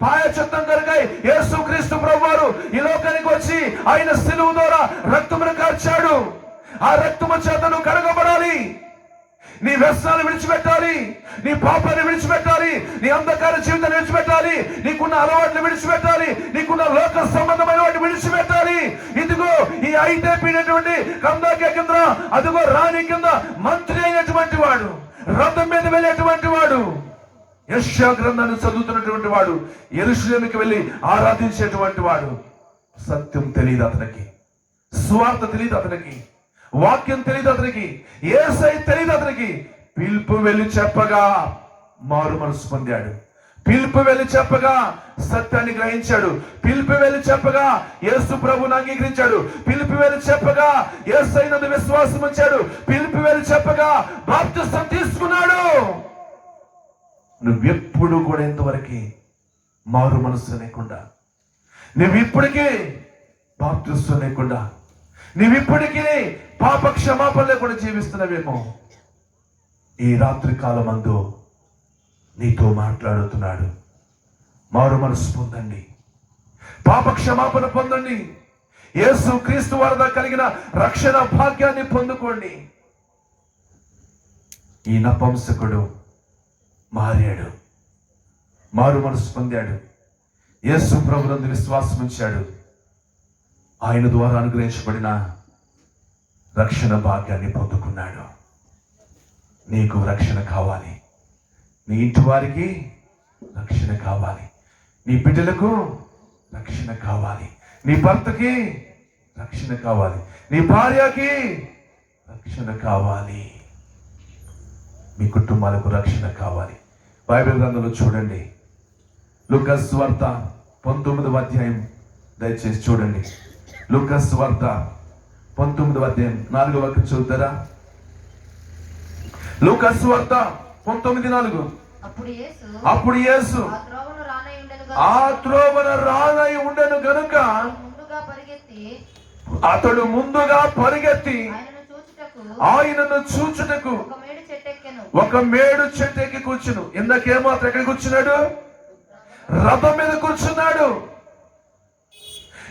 ప్రాయశ్చిత్తం కనుకై యేసు క్రీస్తు ప్రభువారు ఈ లోకానికి వచ్చి ఆయన శిలువ ద్వారా రక్తమును కార్చాడు. ఆ రక్తము చేత నువ్వు కడగబడాలి. నీ వ్యసనాలు విడిచిపెట్టాలి, నీ పాపాన్ని విడిచిపెట్టాలి, నీ అంధకార జీవితాన్ని విడిచిపెట్టాలి, నీకున్న అలవాట్లు విడిచిపెట్టాలి, నీకున్న లోక సంబంధమైన వాటిని విడిచిపెట్టాలి. ఇదిగో ఈ అయితే పీడినటువంటి కందాకే కింద, అదిగో రాణి కింద మంత్రి అయినటువంటి వాడు, రథం మీద వెళ్ళేటువంటి వాడు, యెషయా గ్రంథాన్ని చదువుతున్నటువంటి వాడు, యెరూషలేముకి వెళ్ళి ఆరాధించేటువంటి వాడు. సత్యం తెలియదు అతనికి, సువార్త తెలియదు అతనికి, వాక్యం తెలియదు అతనికి, యేసయ్య తెలియదు అతనికి. పిలుపు వెళ్ళి చెప్పగా మారు మనసు పొందాడు. పిలుపు వెళ్ళి చెప్పగా సత్యాన్ని గ్రహించాడు. పిలుపు వెళ్ళి చెప్పగా యేసు ప్రభువుని అంగీకరించాడు. పిలుపు వెళ్ళి చెప్పగా యేసయ్యనందు విశ్వాసం ఉంచాడు. పిలుపు వెళ్ళి చెప్పగా బాప్తిస్మం తీసుకున్నాడు. నువ్వెప్పుడు కూడా ఇంతవరకు మారు మనసు లేకుండా, నువ్విప్పటికీ బాప్తిస్మం లేకుండా, నువ్విప్పటికీ పాప క్షమాపణ లేకుండా జీవిస్తున్నావేమో. ఈ రాత్రి కాలమందు నీతో మాట్లాడుతున్నాడు. మారు మనసు పొందండి, పాప క్షమాపణ పొందండి, యేసు క్రీస్తు వలన కలిగిన రక్షణ భాగ్యాన్ని పొందుకోండి. ఈ నపుంసకుడు మారాడు, మారు మనసు పొందాడు, యేసు ప్రభునందు విశ్వాసం ఉంచాడు. ఆయన ద్వారా అనుగ్రహించబడిన రక్షణ భాగ్యాన్ని పొందుకున్నాడు. నీకు రక్షణ కావాలి, నీ ఇంటి వారికి రక్షణ కావాలి, నీ బిడ్డలకు రక్షణ కావాలి, నీ భర్తకి రక్షణ కావాలి, నీ భార్యకి రక్షణ కావాలి, మీ కుటుంబాలకు రక్షణ కావాలి. బైబిల్ గ్రంథంలో చూడండి, లూకాసు సువార్త 19వ అధ్యాయం దయచేసి చూడండి. లూకాసు సువార్త 19వ అధ్యాయం 4వ వాక్యం చదువుతారా? లూకాసు సువార్త 19:4. అప్పుడు యేసు ఆ త్రోవన రానై ఉండెను గనుక అతడు ముందుగా పరిగెత్తి ఆయనను చూచుటకు ఒక మేడు చెట్టు ఎక్కి కూర్చును. ఇందాకేమో అతను ఎక్కడ కూర్చున్నాడు? రథం మీద కూర్చున్నాడు.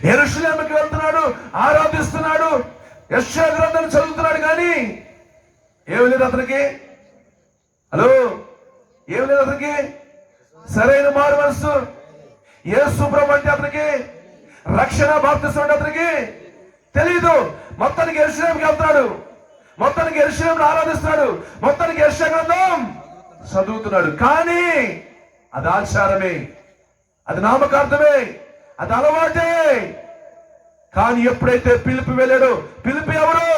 యెరూషలేముకి వెళ్తున్నాడు, ఆరాధిస్తున్నాడు, యెషయా గ్రంథాన్ని చదువుతున్నాడు. కానీ ఏమి లేదు అతనికి. హలో, ఏమి లేదు అతనికి. సరైన మారు మనసు, యేసు ప్రభు అంటే అతనికి రక్షణ బాప్తిసం అంటే అతనికి తెలీదు. మొత్తానికి యెరూషలేముకి వెళ్తున్నాడు, మొత్తానికి యెరూషలేమును ఆరాధిస్తున్నాడు, మొత్తానికి యెషయా గ్రంథం చదువుతున్నాడు. కానీ అది ఆచారమే, అది నామకార్థమే, అది అలవాటే. కానీ ఎప్పుడైతే పిలిపి వెళ్ళాడు, పిలిపి ఎవరు?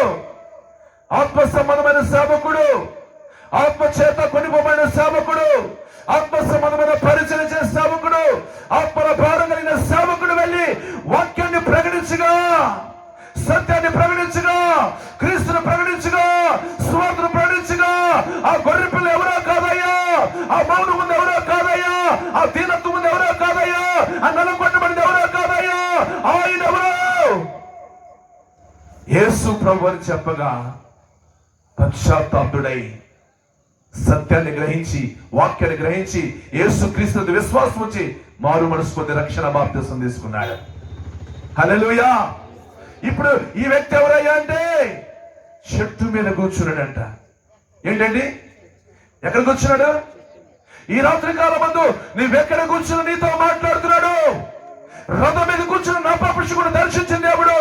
ఆత్మ సంబంధమైన సేవకుడు, ఆత్మ చేత కొనిపోబడిన సేవకుడు, ఆత్మ సంబంధమైన పరిచయం చేసే సేవకుడు, ఆత్మల భారం కలిగిన సేవకుడు వెళ్ళి వాక్యాన్ని ప్రకటించగా, సత్యాన్ని ప్రకటించగా, క్రీస్తుని ప్రకటించగా, సువార్తను ప్రకటించగా, ఆ గొర్రె పిల్ల ఎవరో కాదయ్యా, ఆ మౌనం ముందు ఎవరో కాదయ్యా, ఆ దీనత్వం ముందు ఎవరో కాదయ్యా, ఆ నలుగొట్టబడింది ఎవరో కాదయ్యా, ఆయన ఎవరో యేసు ప్రభు అని చెప్పగా పశ్చాత్తాపుడై సత్యాన్ని గ్రహించి, వాక్యాన్ని గ్రహించి, యేసు క్రీస్తు విశ్వాసం వచ్చి మారు మనసు పొంది రక్షణ బాప్తిసం తీసుకున్నాడు. హల్లెలూయా. ఇప్పుడు ఈ వ్యక్తి ఎవరయ్యా అంటే చెట్టు మీద కూర్చున్నాడంట. ఏంటండి, ఎక్కడ కూర్చున్నాడు? ఈ రాత్రి కాలం మందు నీవెక్కడ కూర్చున్నా నీతో మాట్లాడుతున్నాడు. రథం మీద కూర్చున్న నపుంసకుడు దర్శించిన దేవుడు,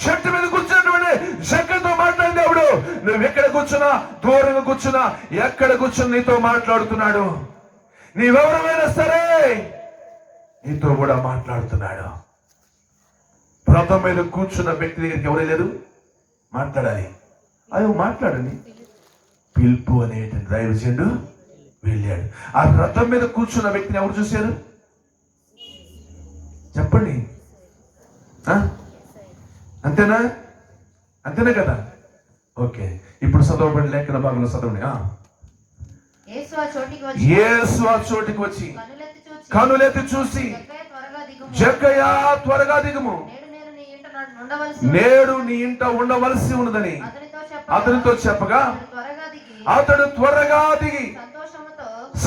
చెట్టు మీద కూర్చున్నటువంటి శంకర్తో మాట్లాడిన దేవుడు, నువ్వెక్కడ కూర్చున్నా, దూరంగా కూర్చున్నా, ఎక్కడ కూర్చున్నా నీతో మాట్లాడుతున్నాడు. నీవెవరైనా సరే నీతో కూడా మాట్లాడుతున్నాడు. రథం మీద కూర్చున్న వ్యక్తి దగ్గరికి ఎవరే లేరు, మాట్లాడాలి. అయ్యో మాట్లాడండి. పిలుపు అనేటువంటి దైవజనుడు వెళ్ళాడు. ఆ రథం మీద కూర్చున్న వ్యక్తిని ఎవరు చూశారు చెప్పండి? అంతేనా? అంతేనా కదా? ఓకే, ఇప్పుడు చదవబడిన లేఖన భాగంలో చదవండి. యేసు ఆ చోటికి వచ్చి కనులెత్తి చూసి, జక్కయ్యా త్వరగా దిగుము, నేడు నీ ఇంట ఉండవలసి ఉన్నదని అతనితో చెప్పగా అతడు త్వరగా దిగి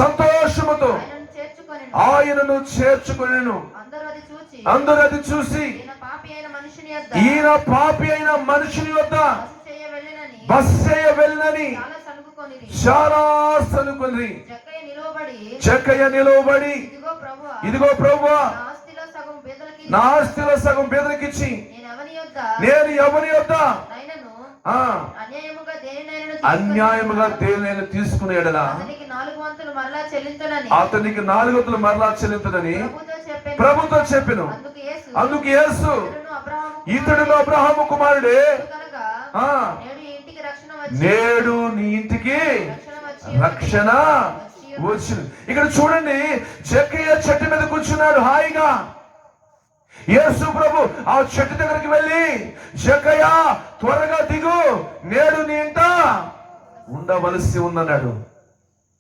సంతోషముతో ఆయనను చేర్చుకొనెను. అందరూ అది చూసి ఈయన పాపి అయిన మనుషుని వద్ద బస చేయ వెళ్ళని చాలా సనుకొని జక్కయ్య నిలవబడి, ఇదిగో ప్రభువా, నా ఆస్తిలో సగం పేదలకిచ్చి నేను ఎవరి యొద్ద అన్యాయముగా దేనినైనా తీసుకునే ఎడల అతనికి 4 వంతులు మరలా చెల్లించునని ప్రభుతో చెప్పెను. అందుకు యేసు, ఇతడును అబ్రహాము కుమారుడే, నేడు నీ ఇంటికి రక్షణ వచ్చింది. ఇక్కడ చూడండి, జక్కయ్య చెట్టు మీద కూర్చున్నాడు హాయిగా. యేసు ప్రభు ఆ చెట్టు దగ్గరికి వెళ్ళి, జక్కయ్య త్వరగా దిగు, నేడు నీ ఇంట ఉండవలసి ఉందన్నాడు.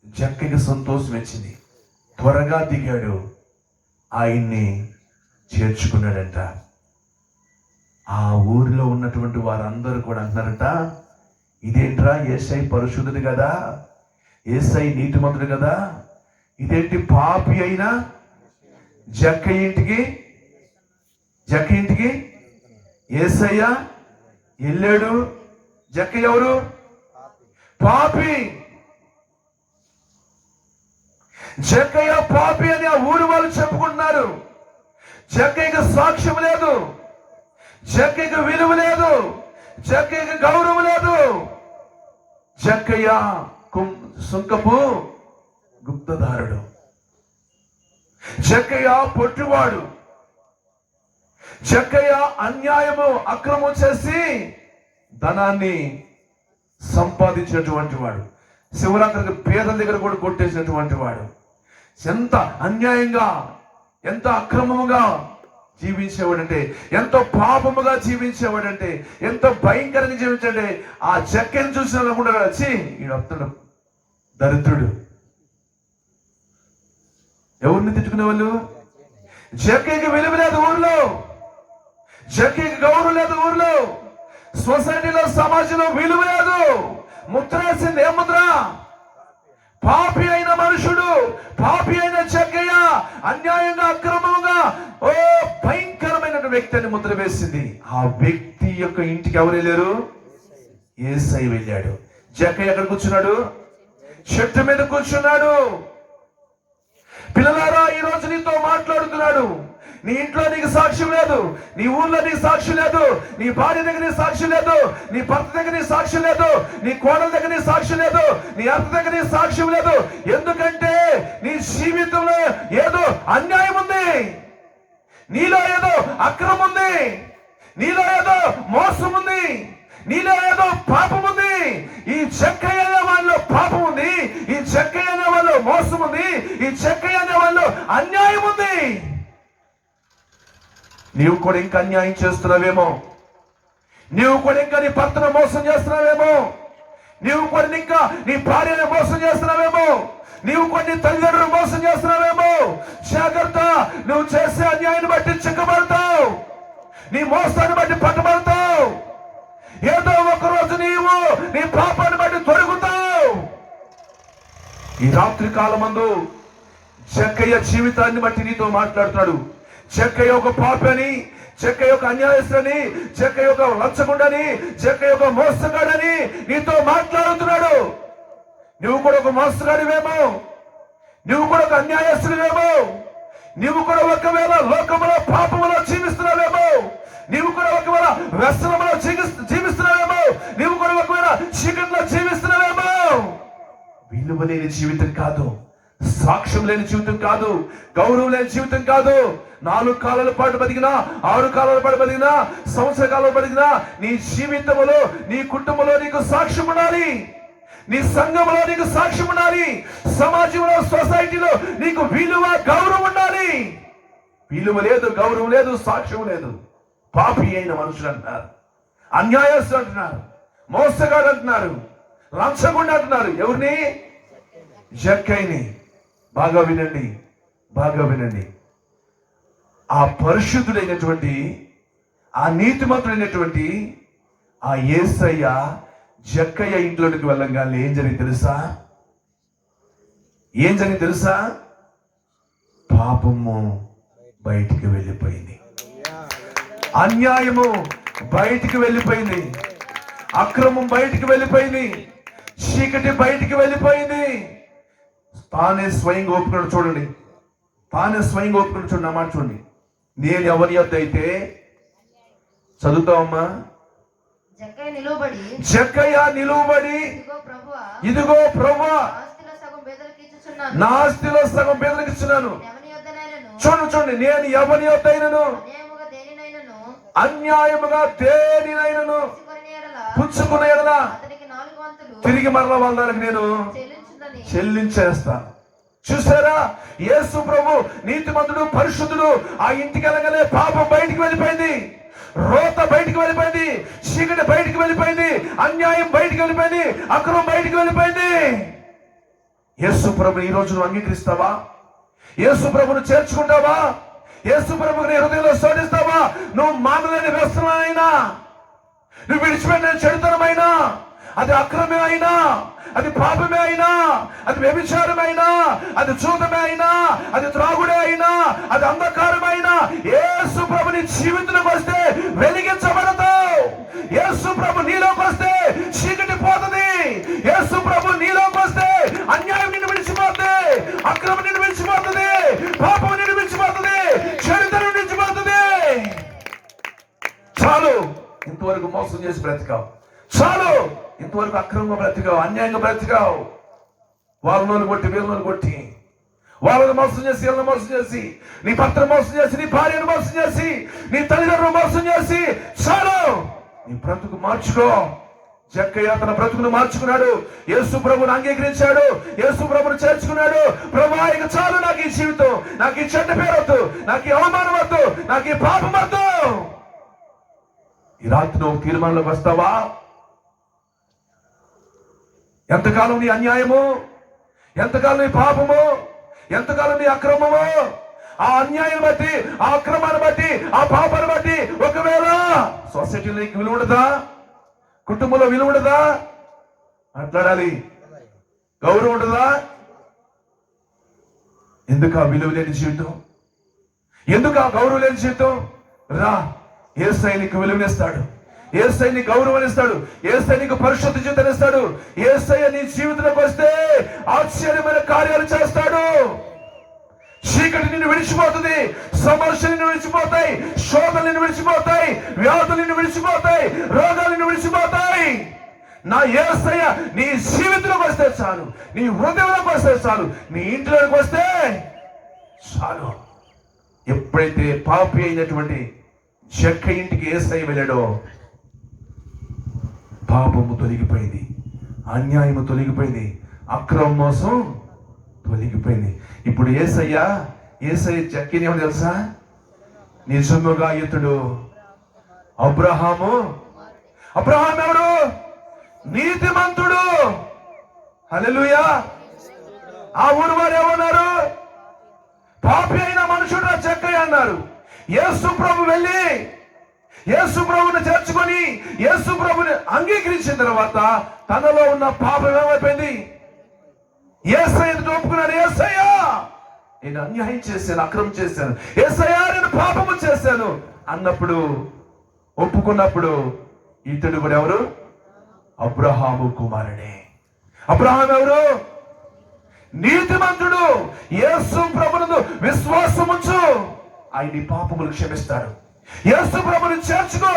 జక్కయ్యకి సంతోషం వచ్చింది, త్వరగా దిగాడు, ఆయన్ని చేర్చుకున్నాడంట. ఆ ఊరిలో ఉన్నటువంటి వారందరూ కూడా అంటున్నారట, ఇదేంట్రా, యేసయ్య పరిశుద్ధుడు కదా, యేసయ్య నీతిమంతుడు కదా, ఇదేంటి పాపి అయినా జక్కయ్య ఇంటికి యేసయ్య వెళ్ళాడు. జక్కయ్య ఎవరు? పాపి. జక్కయ్య పాపి అని ఆ ఊరు వాళ్ళు చెప్పుకుంటున్నారు. జక్కయ్యకి సాక్ష్యం లేదు, జక్కయ్యకి విలువ లేదు, జక్కయ్యకి గౌరవం లేదు. జక్కయ్య సుంకపు గుప్తదారుడు, జక్కయ్య పొట్టువాడు, జక్కయ్య అన్యాయము అక్రమం చేసి ధనాన్ని సంపాదించినటువంటి వాడు, శివరాత్రికి పేదల దగ్గర కూడా కొట్టేసినటువంటి వాడు. ఎంత అన్యాయంగా, ఎంత అక్రమముగా జీవించేవాడంటే, ఎంతో పాపముగా జీవించేవాడంటే, ఎంతో భయంకరంగా జీవించాడే. ఆ జక్కయ్యను చూసిన కూడా వచ్చి ఈడొస్తాడు దరిద్రుడు. ఎవరిని తిట్టుకునే వాళ్ళు? జక్కయ్యకి విలువ లేదు ఊర్లో, జక్కయ్యకి గౌరవం లేదు ఊర్లో, సొసైటీలో సమాజంలో విలువ లేదు. ముద్ర వేసింది ఏ ముద్ర? పాపి అయిన మనుషుడు, పాపి అయిన జక్కయ్య అన్యాయంగా అక్రమంగా భయంకరమైన వ్యక్తి అని ముద్ర వేసింది. ఆ వ్యక్తి యొక్క ఇంటికి ఎవరు వెళ్ళారు? యేసయ్య వెళ్ళాడు. జక్కయ్య ఎక్కడ కూర్చున్నాడు? చెట్టు మీద కూర్చున్నాడు. పిల్లలారా, ఈ రోజు నీతో మాట్లాడుతున్నాడు. నీ ఇంట్లో నీకు సాక్ష్యం లేదు, నీ ఊర్లో నీకు సాక్ష్యం లేదు, నీ భార్య దగ్గర నీ సాక్ష్యం లేదు, నీ భర్త దగ్గర నీ సాక్ష్యం లేదు, నీ కోడల దగ్గర నీ సాక్ష్యం లేదు, నీ అత్త దగ్గర నీ సాక్ష్యం లేదు. ఎందుకంటే నీ జీవితంలో ఏదో అన్యాయం ఉంది, నీలో ఏదో అక్రమం ఉంది, నీలో ఏదో మోసం ఉంది, నీలో ఏదో పాపం ఉంది. ఈ జక్కయ్య అనే వాళ్ళు పాపం ఉంది, ఈ జక్కయ్య అనే వాళ్ళు మోసం ఉంది, ఈ జక్కయ్య అనే వాళ్ళు అన్యాయం ఉంది. నీవు కూడా ఇంకా అన్యాయం చేస్తున్నావేమో, నీవు కూడా ఇంకా నీ భర్తను మోసం చేస్తున్నావేమో, నీవు కూడా ఇంకా నీ భార్యను మోసం చేస్తున్నావేమో, నీవు కూడా నీ తల్లిదండ్రులు మోసం చేస్తున్నావేమో. జాగ్రత్త, నువ్వు చేసే అన్యాయాన్ని బట్టి చిక్కబడతావు, నీ మోసాన్ని బట్టి పట్టబడతావు. ఏదో ఒక రోజు నీవు నీ పాపాన్ని బట్టి దొరుకుతావు. ఈ రాత్రి కాలమందు జక్కయ్య జీవితాన్ని బట్టి నీతో మాట్లాడుతున్నాడు. జక్కయ్య ఒక పాపని, జక్కయ్య ఒక అన్యాయస్తుని, జక్కయ్య ఒక లంచగుండని, జక్కయ్య ఒక మోసగాడని నీతో మాట్లాడుతున్నాడు. నువ్వు కూడా ఒక మోసగాడివేమో, నువ్వు కూడా ఒక అన్యాయస్తుడివేమో, నువ్వు కూడా ఒకవేళ లోకములో పాపములో జీవిస్తున్నావేమో, నీవు కూడా ఒకవేళ వ్యసనంలో జీవిస్తున్నావేమో, నీవు కూడా ఒకవేళ చీకటిలో జీవిస్తున్నావేమో. విలువ లేని జీవితం కాదు, సాక్ష్యం లేని జీవితం కాదు, గౌరవం లేని జీవితం కాదు. 4 కాలాల పాటు బతికినా, 6 కాలాల పాటు బతికినా, సంవత్సర కాలాల బతికినా నీ జీవితంలో, నీ కుటుంబంలో నీకు సాక్ష్యం ఉండాలి, నీ సంఘంలో నీకు సాక్ష్యం ఉండాలి, సమాజంలో సొసైటీలో నీకు విలువ గౌరవం ఉండాలి. విలువ లేదు, గౌరవం లేదు, సాక్ష్యం లేదు. పాపి అయిన మనుషులు అంటున్నారు, అన్యాయస్తులు అంటున్నారు, మోసగాడు అంటున్నారు, లంచగొండ అంటున్నారు. ఎవరిని? జక్కయ్యని. బాగా వినండి, బాగా వినండి. ఆ పరిశుద్ధుడైనటువంటి, ఆ నీతిమంతుడైనటువంటి ఆ యేసయ్య జక్కయ్య ఇంట్లోకి వెళ్ళగానే ఏం జరిగింది తెలుసా? ఏం జరిగింది తెలుసా? పాపము బయటికి వెళ్ళిపోయింది, అన్యాయము బయటికి వెళ్ళిపోయింది, అక్రమం బయటికి వెళ్ళిపోయింది, చీకటి బయటికి వెళ్ళిపోయింది. తానే స్వయంగా ఒప్పుకున్నాడు. చూడండి, తానే స్వయంగా ఒప్పుకున్నాడు. చూడండి, నా మాట చూడండి. నేను ఎవరి యొద్ద అయితే, చదువుతావమ్మా, జక్కయ్య నిలువబడి ఇదిగో ప్రభువా, నా ఆస్తిలో సగం పేదలకు ఇచ్చున్నాను. చూడండి, నేను ఎవరి యొద్ద అయినను అన్యాయముగా దేనినైనను పుచ్చుకున్న ఎడల తిరిగి మరల వాళ్ళ దానికి నేను చెల్లించేస్తా. చూసారా, యేసు ప్రభు నీతిమంతుడు, పరిశుద్ధుడు. ఆ ఇంటికి వెళ్ళగానే పాపం బయటికి వెళ్ళిపోయింది, రోత బయటికి వెళ్ళిపోయింది, చీకటి బయటికి వెళ్ళిపోయింది, అన్యాయం బయటికి వెళ్ళిపోయింది, అక్రమం బయటికి వెళ్ళిపోయింది. యేసు ప్రభుని ఈ రోజు నువ్వు అంగీకరిస్తావా? యేసు ప్రభుని చేర్చుకుంటావా? యేసు ప్రభుని నీ హృదయంలో శోధిస్తావా? నువ్వు మానలేని వ్యసనమైనా, నువ్వు విడిచిపెట్టిన చెడుతనమైనా, అది అక్రమే అయినా, అది పాపమే అయినా, అది వ్యభిచారమైనా, అది చూడమే అయినా, అది త్రాగుడే అయినా, అది అంధకారమైనా, యేసు ప్రభు నీ జీవితంలోకి వస్తే వెలిగించబడతావు. యేసు ప్రభు నీలోకి వస్తే చీకటి పోతుంది. యేసు ప్రభు నీలోకి వస్తే అన్యాయం నిన్ను విడిచిపోతుంది, అక్రమం నిన్ను విడిచిపోతుంది, పాపం నిన్ను విడిచిపోతుంది, చరిత్ర విడిచిపోతుంది. చాలు, ఇంతవరకు మోసం చేసి బ్రతికావు. చాలు, ఇంతవరకు అక్రమంగా బ్రతికావు, అన్యాయంగా బ్రతికావు. వాళ్ళను కొట్టి వీళ్ళను కొట్టి, వాళ్ళని మోసం చేసి వీళ్ళని మోసం చేసి, నీ భర్తను మోసం చేసి, నీ భార్యను మోసం చేసి, నీ తల్లిదండ్రులు మోసం చేసి, చాలు, నీ బ్రతుకు మార్చుకో. జక్కయ్య తన బ్రతుకును మార్చుకున్నాడు. యేసు ప్రభుని అంగీకరించాడు, యేసు ప్రభుని చేర్చుకున్నాడు. ప్రభువా, ఇక చాలు, నాకు ఈ జీవితం, నాకు ఈ చెడ్డ పేరు వద్దు, నాకు ఈ అవమానం వద్దు, నాకు ఈ పాపం వద్దు. ఈ రాత్రి నువ్వు తీర్మానంలోకి వస్తావా? ఎంతకాలం నీ అన్యాయము, ఎంతకాలం నీ పాపము, ఎంతకాలం నీ అక్రమము, ఆ అన్యాయం బట్టి, ఆ అక్రమాన్ని బట్టి, ఆ పాపాన్ని బట్టి ఒకవేళ సొసైటీలో నీకు విలువ ఉండదా? కుటుంబంలో విలువ ఉండదా? మాట్లాడాలి. గౌరవం ఉండదా? ఎందుకు ఆ విలువ లేని జీవితం? ఎందుకు ఆ గౌరవం లేని జీవితం? రా, యేసయ్య నీకు విలువనిస్తాడు, యేసయ్య నీకు గౌరవం ఇస్తాడు, యేసయ్య నీకు పరిశుద్ధ జీవితాన్ని ఇస్తాడు. యేసయ్య నీ జీవితంలోకి వస్తే ఆశ్చర్యమైన కార్యాలు చేస్తాడు. చీకటి నిన్ను విడిచిపోతుంది, సమస్యలు నిన్ను విడిచిపోతాయి, శోధలు నిన్ను విడిచిపోతాయి, వ్యాధులు నిన్ను విడిచిపోతాయి, రోగాలు నిన్ను విడిచిపోతాయి. నా యేసయ్య నీ జీవితంలోకి వస్తే చాలు, నీ హృదయంలోకి వస్తే చాలు, నీ ఇంట్లోకి వస్తే చాలు. ఎప్పుడైతే పాపి అయినటువంటి జక్క ఇంటికి యేసయ్య వెళ్ళాడో పాపము తొలగిపోయింది, అన్యాయము తొలగిపోయింది, అక్రమ మోసం తొలగిపోయింది. ఇప్పుడు యేసయ్య జక్కని ఏమో తెలుసా? నిజముగా ఇతడు అబ్రహాము ఎవరు? నీతిమంతుడు. హల్లెలూయా. ఆ ఊరు వారు ఏమన్నారు? పాపి అయిన మనుషుడు జక్కయ్య అన్నారు. యేసు ప్రభు వెళ్ళి యేసు ప్రభుని చేర్చుకొని యేసు ప్రభుని అంగీకరించిన తర్వాత తనలో ఉన్న పాపం ఏమైపోయింది? యేసయ్యను ఒప్పుకున్నాడు. యేసయ్య, నేను అన్యాయం చేశాను, అక్రమం చేశాను, యేసయ్య నేను పాపము చేశాను అన్నప్పుడు, ఒప్పుకున్నప్పుడు ఇతడు కూడా ఎవరు? అబ్రహాము కుమారుడే. అబ్రహాం ఎవరు? నీతిమంతుడు. యేసు ప్రభునందు విశ్వాసం ఉంచు, ఆయన పాపములు క్షమిస్తాడు. యేసు ప్రభుని చేర్చుకో,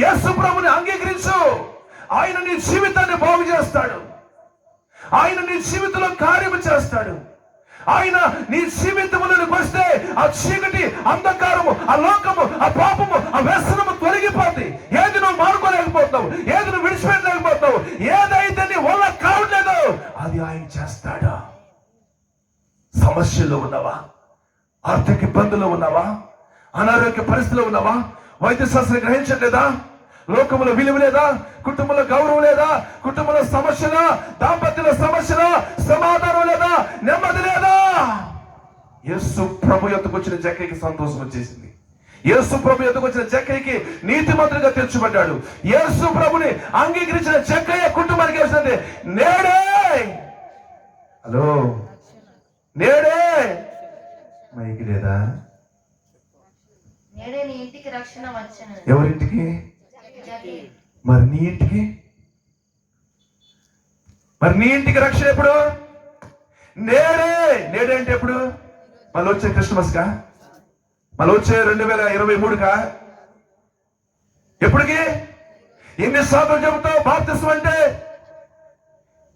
యేసు ప్రభుని అంగీకరించు, ఆయన నీ జీవితాన్ని బాగు చేస్తాడు, ఆయన నీ జీవితంలో కార్యము చేస్తాడు. ఆయన నీ జీవితంలోకి వస్తే ఆ చీకటి, అంధకారము, ఆ లోకము, ఆ పాపము, ఆ వ్యసనము తొలగిపోతుంది. ఏది నువ్వు మానుకోలేకపోతావు, ఏది నువ్వు విడిచిపెట్టలేకపోతావు, ఏదైతే నీ వల్ల కావట్లేదు అది ఆయన చేస్తాడు. సమస్యల్లో ఉన్నావా? ఆర్థిక ఇబ్బందుల్లో ఉన్నావా? అనారోగ్య పరిస్థితిలో ఉన్నావా? వైద్య శాస్త్రం గ్రహించట్లేదా? లోకములో విలువ లేదా? కుటుంబంలో గౌరవం లేదా? కుటుంబంలో సమస్యలా? దాంపత్యంలో సమస్యలా? సమాధానం లేదా? నెమ్మది లేదా? యేసు ప్రభు యొద్దకు వచ్చిన జక్కయ్యకి సంతోషం వచ్చేసింది. యేసు ప్రభు యొద్దకు వచ్చిన జక్కయ్యకి నీతిమంతుడిగా తీర్చబడ్డాడు. యేసు ప్రభుని అంగీకరించిన జక్కయ్య కుటుంబానికి వేసింది నేడే. హలో, నేడే మైకి లేదా? నేడే నీ ఇంటికి రక్షణ వచ్చెను. ఎవరింటికి? మరి నీ ఇంటికి? మరి నీ ఇంటికి రక్షణ ఎప్పుడు? నేడే అంటే ఎప్పుడు? మళ్ళీ వచ్చే క్రిస్మస్ కా? మళ్ళీ వచ్చే 2023కా? ఎప్పటికి? ఎన్ని సార్లు చెబుతావు బాప్తిస్మం అంటే?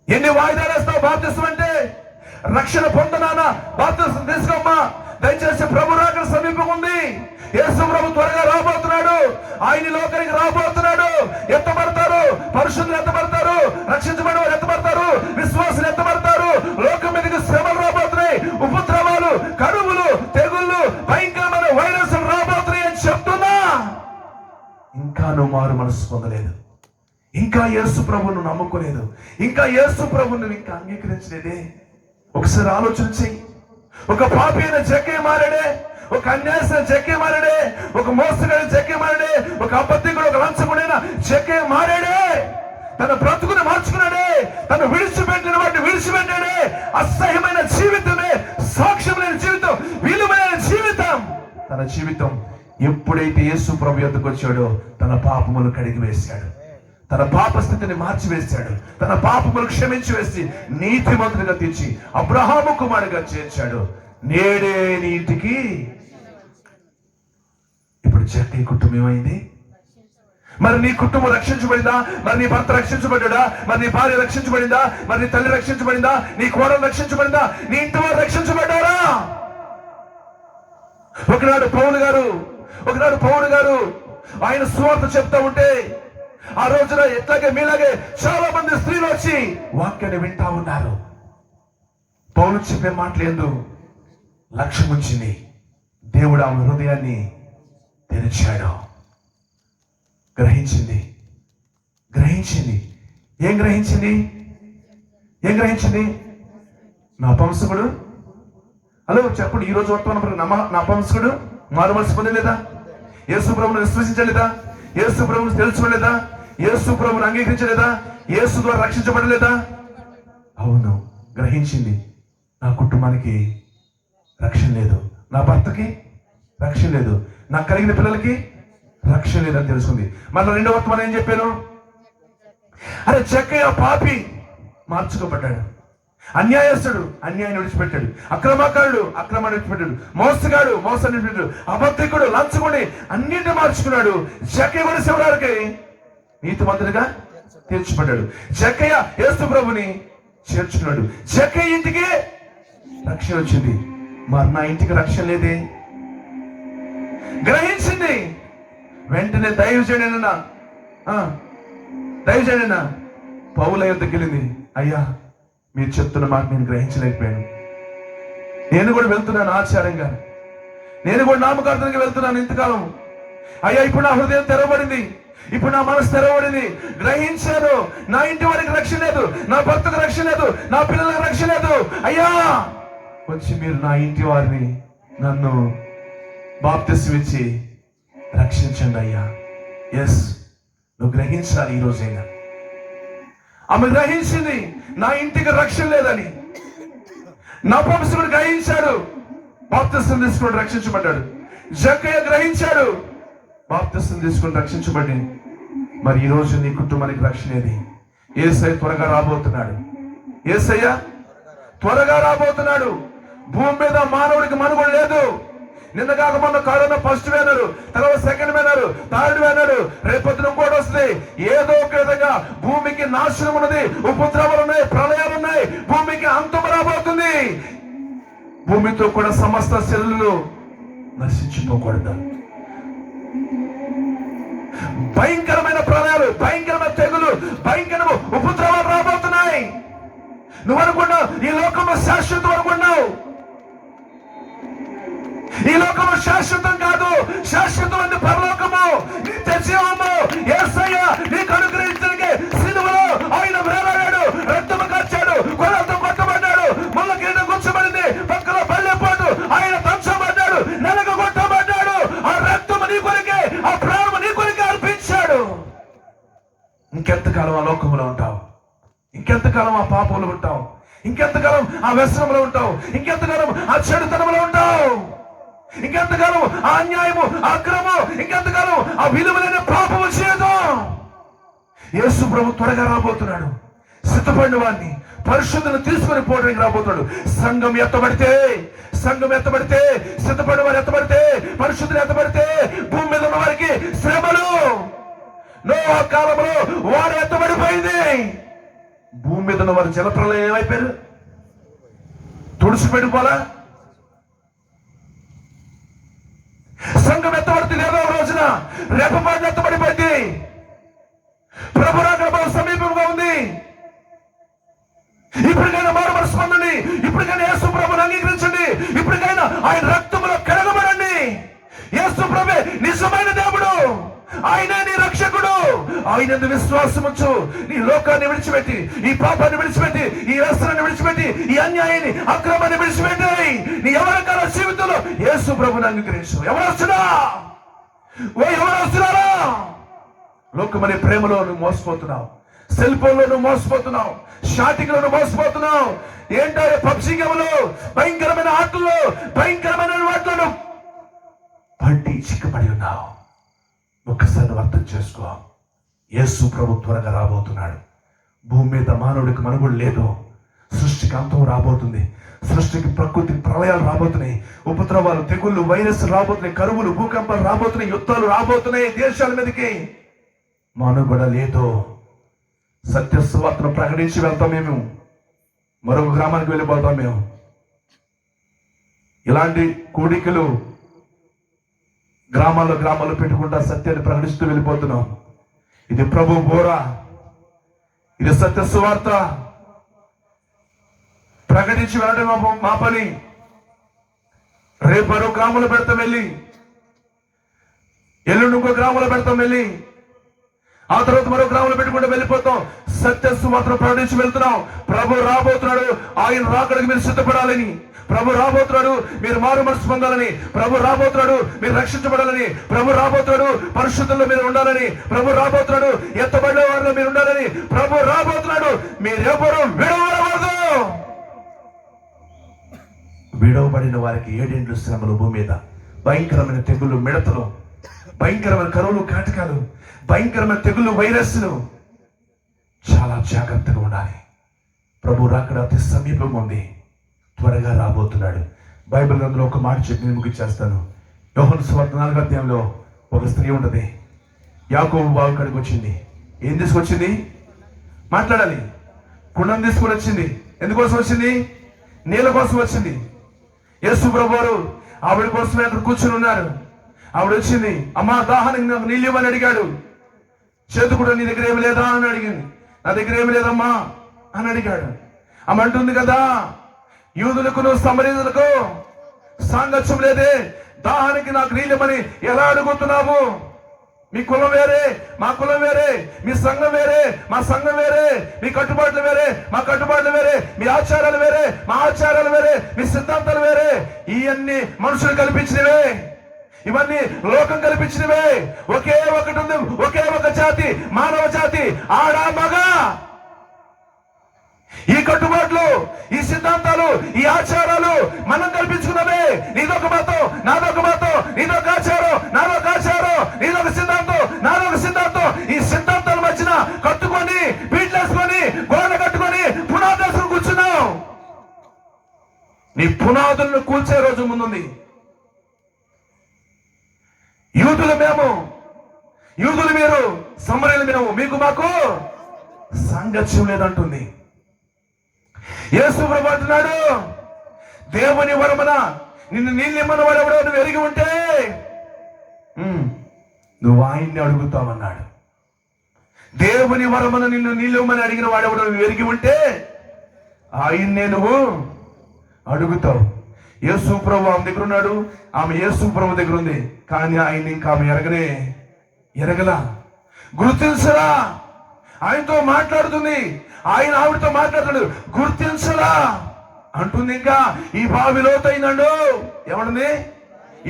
ఎన్ని వాయిదాలు వేస్తావు బాప్తిస్మం అంటే? రక్షణ పొందనానా? బాప్తిస్మం తీసుకోమ్మా. దయచేసి ప్రభు రాకడ సమీపం ఉంది. యేసు ప్రభు త్వరగా రాబోతున్నాడు. ఆయన లోకానికి రాబోతున్నాడు. ఎత్తబడతారు పరిశుద్ధులు, ఎత్తబడతారు రక్షించబడిన వారు, ఎత్తబడతారు విశ్వాసులు, ఎత్తబడతారు. లోకం మీదకి శ్రమలు రాబోతున్నాయి, ఉపద్రవాలు, కరువులు, తెగుళ్ళు, భయంకరమైన వైరస్లు రాబోతున్నాయి అని చెప్తున్నా. ఇంకా నువ్వు మారు మనసు పొందలేదు, ఇంకా యేసు ప్రభువును నమ్ముకోలేదు, ఇంకా యేసు ప్రభువును ఇంకా అంగీకరించలేదే. ఒకసారి ఆలోచన చెయ్యి. ఒక పాపి అయిన జక్కయ్య మారాడే, ఒక అన్యాయమైన జక్కయ్య మారాడే, ఒక మోసగాడి జక్కయ్య మారాడే, ఒక అబద్ధికుడు, ఒక లంచగుడైన జక్కయ్య మారాడే. తన బ్రతుకుని మార్చుకున్నాడే, తను విడిచిపెట్టిన వాటిని విడిచిపెట్టాడే. అసహ్యమైన జీవితమే, సాక్ష్యం లేని జీవితం, విలువైన జీవితం. తన జీవితం ఎప్పుడైతే యేసు ప్రభు యొద్దకు వచ్చాడో తన పాపములు కడిగి వేశాడు, తన పాప స్థితిని మార్చివేశాడు, తన పాపములు క్షమించి వేసి నీతిమంతుడిగా తీర్చి అబ్రహాము కుమారుడిగా చేర్చాడు. నేడే నీ ఇంటికి. ఇప్పుడు జక్కయ్య కుటుంబం ఏమైంది? మరి నీ కుటుంబం రక్షించబడిందా? మరి నీ భర్త రక్షించబడ్డా? మరి నీ భార్య రక్షించబడిందా? మరి నీ తల్లి రక్షించబడిందా? నీ కోడలు రక్షించబడిందా? నీ ఇంటి వారు రక్షించబడ్డారా? ఒకనాడు పౌలు గారు ఆయన సువార్త చెప్తా ఉంటే ఆ రోజున ఎట్లాగే మీలాగే చాలా మంది స్త్రీలు వచ్చి వాక్యాన్ని వింటా ఉన్నారు. పౌలు చెప్పే మాటలేందు లక్ష్యం వచ్చింది. దేవుడు ఆమె హృదయాన్ని తెరిచాడు. గ్రహించింది. ఏం గ్రహించింది? నా అపంసకుడు. హలో చెప్పండి, ఈ రోజు వర్తమానం నా అపంసకుడు మారు మనసు పొందలేదా? యేసు ప్రభువును విశ్వసించలేదా? యేసు ప్రభువును తెలుసుకోలేదా? యేసు ప్రభువును అంగీకరించలేదా? యేసు ద్వారా రక్షించబడలేదా? అవును, గ్రహించింది. నా కుటుంబానికి రక్షణ లేదు, నా భర్తకి రక్షణ లేదు, నాకు కలిగిన పిల్లలకి రక్షణ లేదని తెలుసుకుంది. మళ్ళీ రెండో వర్తమానం ఏం చెప్పాను? అరే జక్కయ్య పాపి మార్చుకోబడ్డాడు, అన్యాయస్తుడు అన్యాయాన్ని విడిచిపెట్టాడు, అక్రమకారుడు అక్రమాన్ని విడిచిపెట్టాడు, మోసగాడు మోసాన్ని విడిచిపెట్టాడు, అబద్ధికుడు లంచగొండి అన్నింటినీ మార్చుకున్నాడు. జక్కయ్య కూడా శివరారికి నీతిమంతుడిగా తీర్చిపడ్డాడు. జక్కయ్య యేసు ప్రభుని చేర్చుకున్నాడు. జక్కయ్య ఇంటికి రక్షణ వచ్చింది. మరి నా ఇంటికి రక్షణ లేదే? గ్రహించింది. వెంటనే దైవజనుడైన పౌల యొద్దకు వెళ్ళింది. అయ్యా, మీరు చెప్తున్న మాట నేను గ్రహించలేకపోయాను. నేను కూడా వెళ్తున్నాను ఆచారంగా, నేను కూడా నామకార్థంగా వెళ్తున్నాను ఇంతకాలం. అయ్యా, ఇప్పుడు నా హృదయం తెరవబడింది, ఇప్పుడు నా మనసు తెరవబడింది. గ్రహించాను, నా ఇంటి వారికి రక్షణ లేదు, నా భర్తకు రక్షణ లేదు, నా పిల్లలకు రక్షణ లేదు. అయ్యా, వచ్చి మీరు నా ఇంటి వారిని నన్ను బాప్తిస్మం ఇచ్చి రక్షించండి అయ్యా. ఎస్, నువ్వు గ్రహించాలి. ఈ రోజైనా ఆమె గ్రహించింది, నా ఇంటికి రక్షణ లేదని. నా వంశకుడు గ్రహించాడు, బాప్తిస్మం తీసుకుని రక్షించబడ్డాడు. జక్కయ్య గ్రహించాడు, బాప్తిస్మం తీసుకుని రక్షించబడి. మరి ఈ రోజు నీ కుటుంబానికి రక్షణ ఏది? యేసయ్య త్వరగా రాబోతున్నాడు. భూమి మీద మానవుడికి మనుగడ లేదు. నిన్న కాక మొన్న కరోనా ఫస్ట్ వేనారు, తర్వాత సెకండ్ వేనారు, థర్డ్ వేనారు, రేపొద్దున కూడా వస్తుంది. ఏదో ఒక విధంగా భూమికి నాశనం ఉన్నది, ఉపద్రవాలు ఉన్నాయి, ప్రళయాలు ఉన్నాయి, భూమికి అంతం రాబోతుంది. భూమితో కూడా సమస్త శరీరాలు నశించిపోకూడదు. భయంకరమైన ప్రళయాలు, భయంకరమైన తెగులు, భయంకరమైన ఉపద్రవాలు రాబోతున్నాయి. నువ్వు అనుకున్నావు ఈ లోకము శాశ్వతం అనుకున్నావు. ఈ లోకము శాశ్వతం కాదు, శాశ్వతమైన పరలోకము, నిత్య జీవము. యేసయ్య నీకు అనుగ్రహించడానికి సిలువలో ఆయన వేలాడాడు, రక్తము కార్చాడు, కొరలతో కొట్టబడ్డాడు, ముళ్ళ కిరీటం గుచ్చబడింది, పక్కన బల్లెపోటు, ఆయన దంచబడ్డాడు, నలగగొట్టబడ్డాడు. ఆ రక్తము నీ కొరికే, ఆ ప్రాణము నీ కొరికే అర్పించాడు. ఇంకెంతకాలం ఆ లోకములో ఉంటావు? ఇంకెంతకాలం ఆ పాపంలో ఉంటావు? ఇంకెంతకాలం ఆ వ్యసనంలో ఉంటావు? ఇంకెంతకాలం ఆ చెడుతనంలో ఉంటావు? ఇంకెంతకాలం ఆ అన్యాయము, అక్రమం, ఇంకెంతకాలం ఆ విలువలైన పాపము చేయదు? యేసు ప్రభు త్వరగా రాబోతున్నాడు. సిద్ధపడిన వాడిని పరిశుద్ధులను తీసుకొని పోవడానికి రాబోతున్నాడు. సంఘం ఎత్తబడితే, సిద్ధపడిన వారు ఎత్తబడితే, పరిశుద్ధులు ఎత్తబడితే, భూమి మీద ఉన్న వారికి శ్రమలు. నోవహు కాలంలో వారు ఎత్తబడిపోయింది. భూమి మీద ఉన్న వారు జలప్రలయం ఏమైపోయారు? తుడిచిపెట్టుకోవాలా? సంఘం ఎత్తబడుతుంది. ఏదో రోజున రేపటి ఎత్తబడిపోయింది. ప్రభు రాకడ సమీపంగా ఉంది. ఇప్పటికైనా మారు మనసు పొందండి. ఇప్పటికైనా యేసు ప్రభుని అంగీకరించండి. ఇప్పటికైనా ఆయన రక్తములో కడగబడండి. యేసు ప్రభే నిజమైన దేవుడు, ఆయనే నీ రక్షకుడు. ఆయన విశ్వాసముంచు. నీ లోకాన్ని విడిచిపెట్టి, ఈ పాపాన్ని విడిచిపెట్టి, ఈ వ్యసనాన్ని విడిచిపెట్టి, ఈ అన్యాయాన్ని, అక్రమాన్ని విడిచిపెట్టి నీ ఎవరికాల జీవితంలో యేసు ప్రభుని అంగీకరించు. ఎవరు వస్తున్నారా? లోకమనే ప్రేమలో నువ్వు మోసపోతున్నావు. సెల్ ఫోన్ లో నువ్వు మోసపోతున్నావు, షాటింగ్ లో నువ్వు మోసపోతున్నావు. ఏంటో పబ్జి గేమ్లో, భయంకరమైన ఆటల్లో, భయంకరమైన వాటిలో పట్టి చిక్కబడి ఉన్నావు. ఒక్కసారి నువ్వు అర్థం చేసుకో. యేసు ప్రభు త్వరగా రాబోతున్నాడు. భూమి మీద మానవుడికి మనుగడ లేదు. సృష్టికి అంతం రాబోతుంది. సృష్టికి ప్రకృతి ప్రళయాలు రాబోతున్నాయి. ఉపద్రవాలు, తెగుళ్ళు, వైరస్ రాబోతున్నాయి. కరువులు, భూకంపాలు రాబోతున్నాయి. యుద్ధాలు రాబోతున్నాయి. దేశాల మీదకి మనుగడ లేదు. సత్య సువార్తను ప్రకటించి వెళ్తాం మేము. మరొక గ్రామానికి వెళ్ళిపోతాం మేము. ఇలాంటి కూడికలు గ్రామాల్లో పెట్టుకుంటా సత్యాన్ని ప్రకటిస్తూ వెళ్ళిపోతున్నాం. ఇది ప్రభు బోరా, ఇది సత్య సువార్త. ప్రకటించి వెళ్ళడం మా పని. రేపు మరో గ్రామంలో పెడతాం వెళ్ళి, ఎల్లుండి ఇంకో గ్రామంలో పెడతాం వెళ్ళి, ఆ తర్వాత మరో గ్రామంలో పెట్టుకుంటూ వెళ్ళిపోతాం. సత్య సువార్తను ప్రకటించి వెళ్తున్నాం. ప్రభు రాబోతున్నాడు, ఆయన రాకడికి మీరు సిద్ధపడాలని. ప్రభు రాబోతున్నాడు, మీరు మారు మనసు పొందాలని. ప్రభు రాబోతున్నాడు, మీరు రక్షించబడాలని. ప్రభు రాబోతున్నాడు, పరిశుద్ధంలో మీరు ఉండాలని. ప్రభు రాబోతున్నాడు, ఎత్తబడే వారిలో మీరు ఉండాలని. ప్రభు రాబోతున్నాడు, మీరెవరు విడవబడకూడదు. విడవబడిన వారికి 7 ఏండ్లు శ్రమలు, భూమి మీద భయంకరమైన తెగుళ్ళు, మిడతలు, భయంకరమైన కరువులు, కాటకాలు, భయంకరమైన తెగుళ్ళు, వైరస్లు. చాలా జాగ్రత్తగా ఉండాలి. ప్రభు రాకడ అతి సమీపంగా ఉంది. త్వరగా రాబోతున్నాడు. బైబిల్ గ్రంథంలో ఒక మాట చెప్పి నేను ముగించేస్తాను. యోహాను సువార్త 4వ అధ్యాయంలో ఒక స్త్రీ ఉంటుంది. యాకోబు బావి కాడికి వచ్చింది. ఏం తీసుకొచ్చింది? మాట్లాడాలి. కుండం తీసుకొని వచ్చింది. ఎందుకోసం వచ్చింది? నీళ్ళ కోసం వచ్చింది. యేసు ప్రభు వారు ఆవిడ కోసమే అక్కడ కూర్చుని ఉన్నారు. ఆవిడ వచ్చింది. అమ్మా, దాహానికి నాకు నీళ్ళు ఇవ్వని అడిగాడు. చేతు కూడా నీ దగ్గర ఏమి లేదా అని అడిగింది. నా దగ్గర ఏమి లేదమ్మా అని అడిగాడు. ఆమె అంటుంది కదా, యూదులకు సమరీయులకు సాంగత్యం లేదే, దాహానికి నాకు నీళ్ళమని ఎలా అడుగుతున్నావు? మీ కులం వేరే, మా కులం వేరే. మీ సంఘం వేరే, మా సంఘం వేరే. మీ కట్టుబాట్లు వేరే, మా కట్టుబాట్లు వేరే. మీ ఆచారాలు వేరే, మా ఆచారాలు వేరే. మీ సిద్ధాంతాలు వేరే. ఇవన్నీ మనుషులు కల్పించినవే, ఇవన్నీ లోకం కల్పించినవే. ఒకే ఒకటి ఉంది, ఒకే ఒక జాతి, మానవ జాతి, ఆడ మగ. ఈ కట్టుబాట్లు, ఈ సిద్ధాంతాలు, ఈ ఆచారాలు మనం కల్పించుకున్నవే. నీదొక మతం, నాదొక మతం. నీదొక ఆచారం, నాదొక ఆచారం. నీదొక సిద్ధాంతం, నాదొక సిద్ధాంతం. ఈ సిద్ధాంతాల మధ్యన కట్టుకొని, పీట్లేసుకొని, గోడ కట్టుకొని పునాదులు కూర్చున్నావు. నీ పునాదులను కూల్చే రోజు ముందుంది. యూదులు మేము, యూదులు మీరు, సమరయులు మేము. మీకు మాకు సాంగత్యం లేదంటుంది. యేసు ప్రభు అంటున్నాడు, దేవుని వరమున నిన్ను నీళ్ళిమ్మని వాడెవడో నువ్వు ఎరిగి ఉంటే నువ్వు ఆయన్ని అడుగుతావన్నాడు. దేవుని వరమున నిన్ను నీళ్ళిమ్మని అడిగిన వాడెవడో నువ్వు ఎరిగి ఉంటే ఆయన్నే నువ్వు అడుగుతావు. యేసు ప్రభు ఆమె దగ్గర ఉన్నాడు. ఆమె యేసు ప్రభు దగ్గర ఉంది. కానీ ఆయన ఇంకా ఆమె ఎరగలా, గుర్తించరా. ఆయనతో మాట్లాడుతుంది, ఆయన ఆవిడతో మాట్లాడుతున్నాడు, గుర్తించరా అంటుంది. ఇంకా ఈ బావి లోతైందండు. ఏమంటుంది?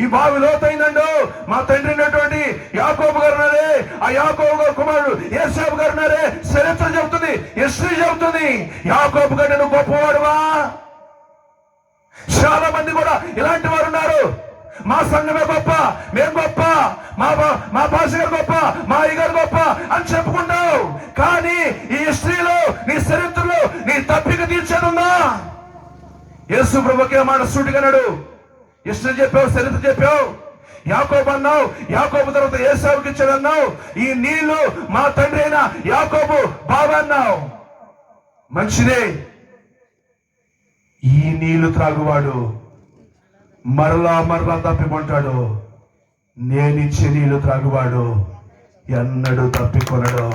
ఈ బావి లోతైందండు. మా తండ్రి అయినటువంటి యాకోబు గారు ఉన్నారే, ఆ యాకోబు గారు కుమారుడు యేసేపు గారు ఉన్నారే. చరిత్ర చెబుతుంది, హిస్టరీ చెబుతుంది. యాకోబు గారు నువ్వు గొప్పవాడువా? చాలా మంది కూడా ఇలాంటి వారు ఉన్నారు. మా సంఘమే గొప్ప, మేము గొప్ప, మా భాష గారు గొప్ప, మా అయ్యగారు గొప్ప అని చెప్పుకుంటావు. కానీ ఈ హిస్టరీలో, నీ చరిత్రలో నీ తప్పిక తీర్చేదుందా? యేసు ప్రభుకే మాట సూటిగన్నాడు. హిస్టరీ చెప్పావు, చరిత్ర చెప్పావు. యాకోబు అన్నావు, యాకోబు తర్వాత ఏసావుకి ఇచ్చాడన్నావు. ఈ నీళ్లు మా తండ్రి అయిన యాకోబు బాబా అన్నావు. మంచిదే. ఈ నీళ్లు త్రాగువాడు మరలా తప్పికొంటాడు. నేనిచ్చే నీళ్లు త్రాగువాడు ఎన్నడూ తప్పికొనడు.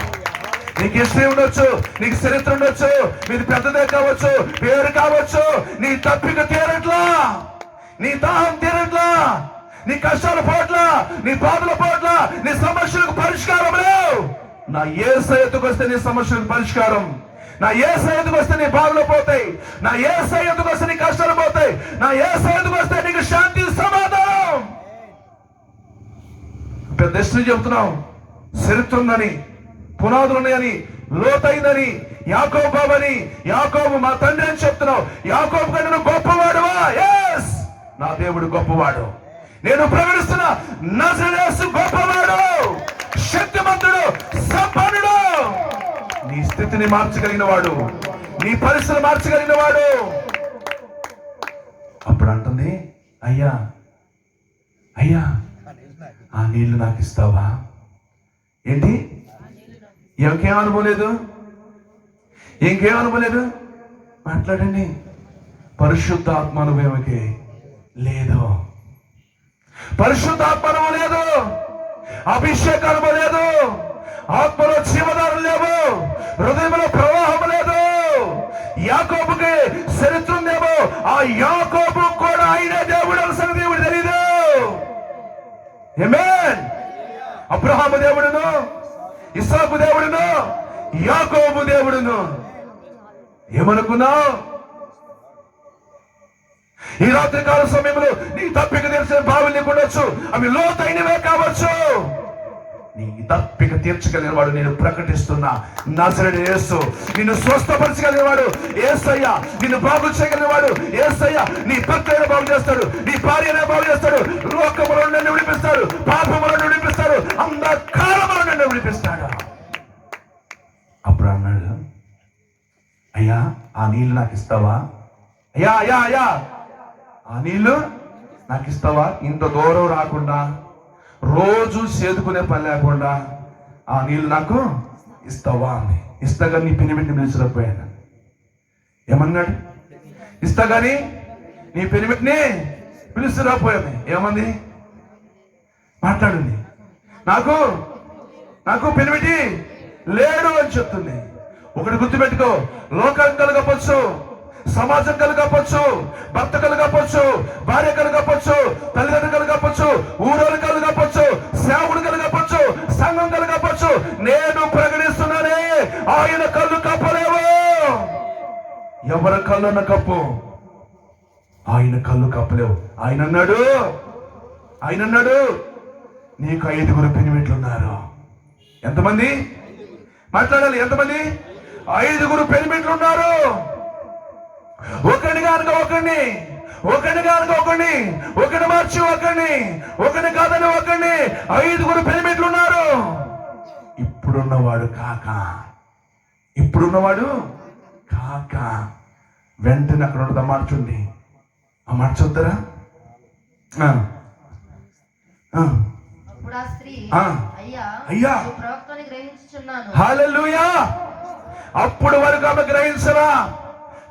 నీకు హిస్టరీ ఉండొచ్చు, నీకు చరిత్ర ఉండొచ్చు, మీది పెద్దదే కావచ్చు, పేరు కావచ్చు. నీ తప్పిక తీరట్లా, నీ దాహం తీరట్లా, నీ కష్టాల పోట్ల, నీ బాధల పోట్ల, నీ సమస్యలకు పరిష్కారం లేవు. నా యేసయ్యకు వస్తే నీ సమస్యలకు పరిష్కారం. నా యేసయ్యకు వస్తే నీ బాధలు పోతాయి. నా యేసయ్యకు వస్తే నీ కష్టాలు పోతాయి. నా యేసయ్యకు వస్తే నీకు శాంతి, సమాధానం. పెద్ద హిస్టరీ చెబుతున్నావు, చరిత్ర ఉందని, పునాదులు ఉన్నాయని లోతైందని, యాకోబు బాబని, యాకోబు మా తండ్రి అని చెప్తున్నావు. యాకోబు కంటే నువ్వు గొప్పవాడువా? ఎస్, నా దేవుడు గొప్పవాడు. నేను ప్రకటిస్తున్నా, నజరేయుడు యేసు గొప్పవాడు, శక్తిమంతుడు, సంపన్నుడు. నీ స్థితిని మార్చగలిగిన వాడు, నీ పరిస్థితిని మార్చగలిగిన వాడు. అప్పుడు అంటుంది, అయ్యా అయ్యా ఆ నీళ్లు నాకు ఇస్తావా? ఏంటి, ఇంకేం అనుకోలేదు, ఇంకేం అనుకోలేదు, మాట్లాడండి. పరిశుద్ధాత్మ అనుభవంకి లేదు, పరిశుద్ధాత్మ అనుభవం లేదు, అభిషేక అనుభవం లేదు, ఆత్మలో జీవధారం లేవు, హృదయంలో ప్రవాహం లేదు. యాకోబుకి చరిత్ర ఉందేమో, ఆ యాకోబు కూడా ఆయనే దేవుడు అన్న సంగతి దేవుడు తెలీదు. ఆమేన్. అబ్రహాము దేవుడును, ఇస్సాకు దేవుడును, యాకోబు దేవుడును. ఏమనుకున్నావు? ఈ రాత్రి కాల సమయంలో నీ తప్పిక తీర్చిన బావులు నీకు ఉండొచ్చు, అవి లోతైనవే కావచ్చు. నీ తప్పిక తీర్చగలిగిన వాడు నేను ప్రకటిస్తున్నా, నజరేయుడు యేసు. నిన్ను స్వస్థపరచగలిగిన వాడు యేసయ్య, నిన్ను బాగు చేయగలిగిన వాడు యేసయ్య. నీ భర్తను బాగు చేస్తాడు, నీ భార్యను బాగు చేస్తాడు, లోకములో నిన్ను విడిపిస్తాడు, పాపములో నిన్ను విడిపిస్తాడు, అంధకారములో నిన్ను విడిపిస్తాడు. అప్పుడు అన్నాడు, అయ్యా ఆ నీళ్ళు నాకు ఇస్తావా? అయ్యా అయ్యా అయ్యా ఆ నీళ్ళు నాకు ఇస్తావా? ఇంత దూరం రాకుండా, రోజు చేదుకునే పని లేకుండా ఆ నీళ్ళు నాకు ఇస్తావా అని. ఇస్తాగా నీ పెనిమిటిని పిలిచిపోయాను. ఏమన్నాడు? ఇస్తాగాని నీ పెనిమిటిని పిలుస్తురాపోయాను. ఏమంది? మాట్లాడింది. నాకు నాకు పెనిమిటి లేడు అని చెప్తుంది. ఒకటి గుర్తుపెట్టుకో, లోకం కలగవచ్చు, సమాజం కలగవచ్చు, భర్త కలగవచ్చు, భార్య కలగవచ్చు, తల్లిదండ్రులు కలగవచ్చు, ఊరోలు కలగవచ్చు, సేవకుడు కలగవచ్చు, సంఘం కలగవచ్చు. నేను ప్రకటిస్తున్నానే, ఆయన కళ్ళు కప్పలేవు. ఎవరి కళ్ళున్న కప్పు? ఆయన కళ్ళు కప్పలేవు. ఆయన అన్నాడు నీకు 5 పెనిమిట్లు ఉన్నారు. ఎంతమంది? మాట్లాడాలి. ఎంతమంది? 5 పెనిమిట్లు ఉన్నారు. ఒకరిని కానుక ఒకరిని, ఒకరిని కానుక ఒకరిని, ఒకరిని మార్చి ఒకరిని, ఒకరిని కాదని ఒకరిని, 5 పెనిమిట్లు ఉన్నారు. ఇప్పుడున్నవాడు కాక వెంటనే అక్కడ ఉండదు. మార్చుండి, ఆ మార్చొద్దరా? అప్పుడు ఆ స్త్రీ, అయ్యా అయ్యా నువ్వు ప్రవక్తని గ్రహించుచున్నాను. హల్లెలూయా. అప్పుడు వరకు ఆమె గ్రహించరా,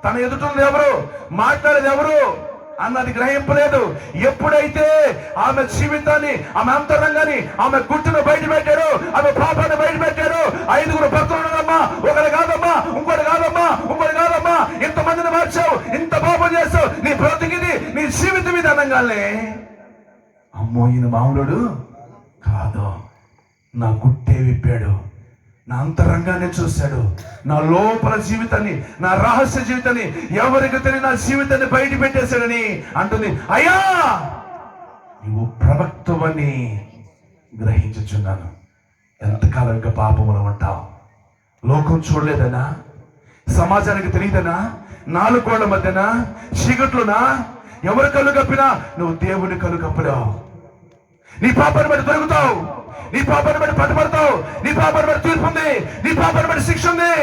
తన ఎదుటి ఎవరు, మాట్లాడేది ఎవరు అన్నది గ్రహింపలేదు. ఎప్పుడైతే ఆమె జీవితాన్ని, ఆమె అంతరంగాన్ని, ఆమె గుట్టును బయట పెట్టాడు, ఆమె పాపాన్ని బయట పెట్టాడు. 5 భక్తులు ఉన్నదమ్మా, ఒకరు కాదమ్మా, ఇంకోటి కాదమ్మా, ఇంకోటి కాదమ్మా, ఇంతమందిని మార్చావు, ఇంత పాపం చేస్తావు, నీ బ్రతికిది, నీ జీవితం ఇది అనగానే, అమ్మో ఈయన మామూలుడు కాదు, నా గుట్టే విప్పాడు, నా అంతరంగాన్ని చూశాడు, నా లోపల జీవితాన్ని, నా రహస్య జీవితాన్ని, ఎవరికి తెలియని నా జీవితాన్ని బయట పెట్టేశాడని అంటుంది. అయ్యా నువ్వు ప్రవక్తవని గ్రహించుచున్నాను. ఎంతకాలం ఇంకా పాపములో ఉంటావు? లోకం చూడలేదనా? సమాజానికి తెలియదనా? 4 గోళ్ల మధ్యన చీకట్లునా? ఎవరు కళ్ళు కప్పినా నువ్వు దేవుని కళ్ళు కప్పలేవు. నీ పాపాన్ని బట్టి దొరుకుతావు, నీ పాపాన్ని బట్టి పట్టుబడతావు, నీ పాపాన్ని బట్టి తీర్పు ఉంది, నీ పాపాన్ని బట్టి శిక్ష ఉంది.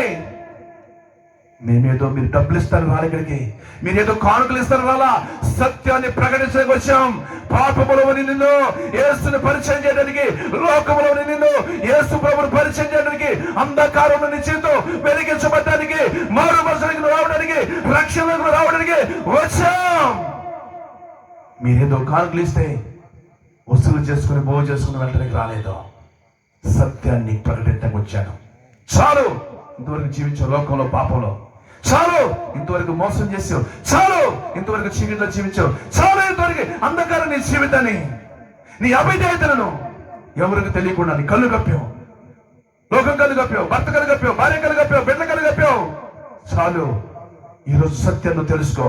మేమేదో మీరు డబ్బులు ఇస్తారు రాలే, ఇక్కడికి మీరేదో కానుకలు ఇస్తారు రాలా. సత్యాన్ని ప్రకటించడానికి వచ్చాం. పాపములో నిన్ను యేసుని పరిచయం చేయడానికి, లోకములో నిన్ను యేసు ప్రభువుని పరిచయం చేయడానికి, అంధకారంలో నీ జీవితం వెలిగించబడడానికి, మారు మనసులకు రావడానికి, రక్షణకు రావడానికి వచ్చాం. మీరేదో కానుకలు ఇస్తే వసూలు చేసుకుని భోజనం చేసుకుని వెళ్ళడానికి రాలేదు. సత్యాన్ని ప్రకటించడానికి వచ్చాను. చాలు ఇంతవరకు జీవించావు లోకంలో, పాపంలో. చాలు ఇంతవరకు మోసం చేసావు. చాలు ఇంతవరకు చీకటిలో జీవించావు. చాలు ఇంతవరకు అంధకారం నీ జీవితాన్ని, నీ అవిధేయతలను ఎవరికి తెలియకుండా నీ కళ్ళు కప్పావు. లోకం కళ్ళు కప్పావు, భర్త కళ్ళు కప్పావు, భార్య కళ్ళు కప్పావు, బిడ్డ కళ్ళు కప్పావు. చాలు ఈరోజు సత్యాన్ని తెలుసుకో.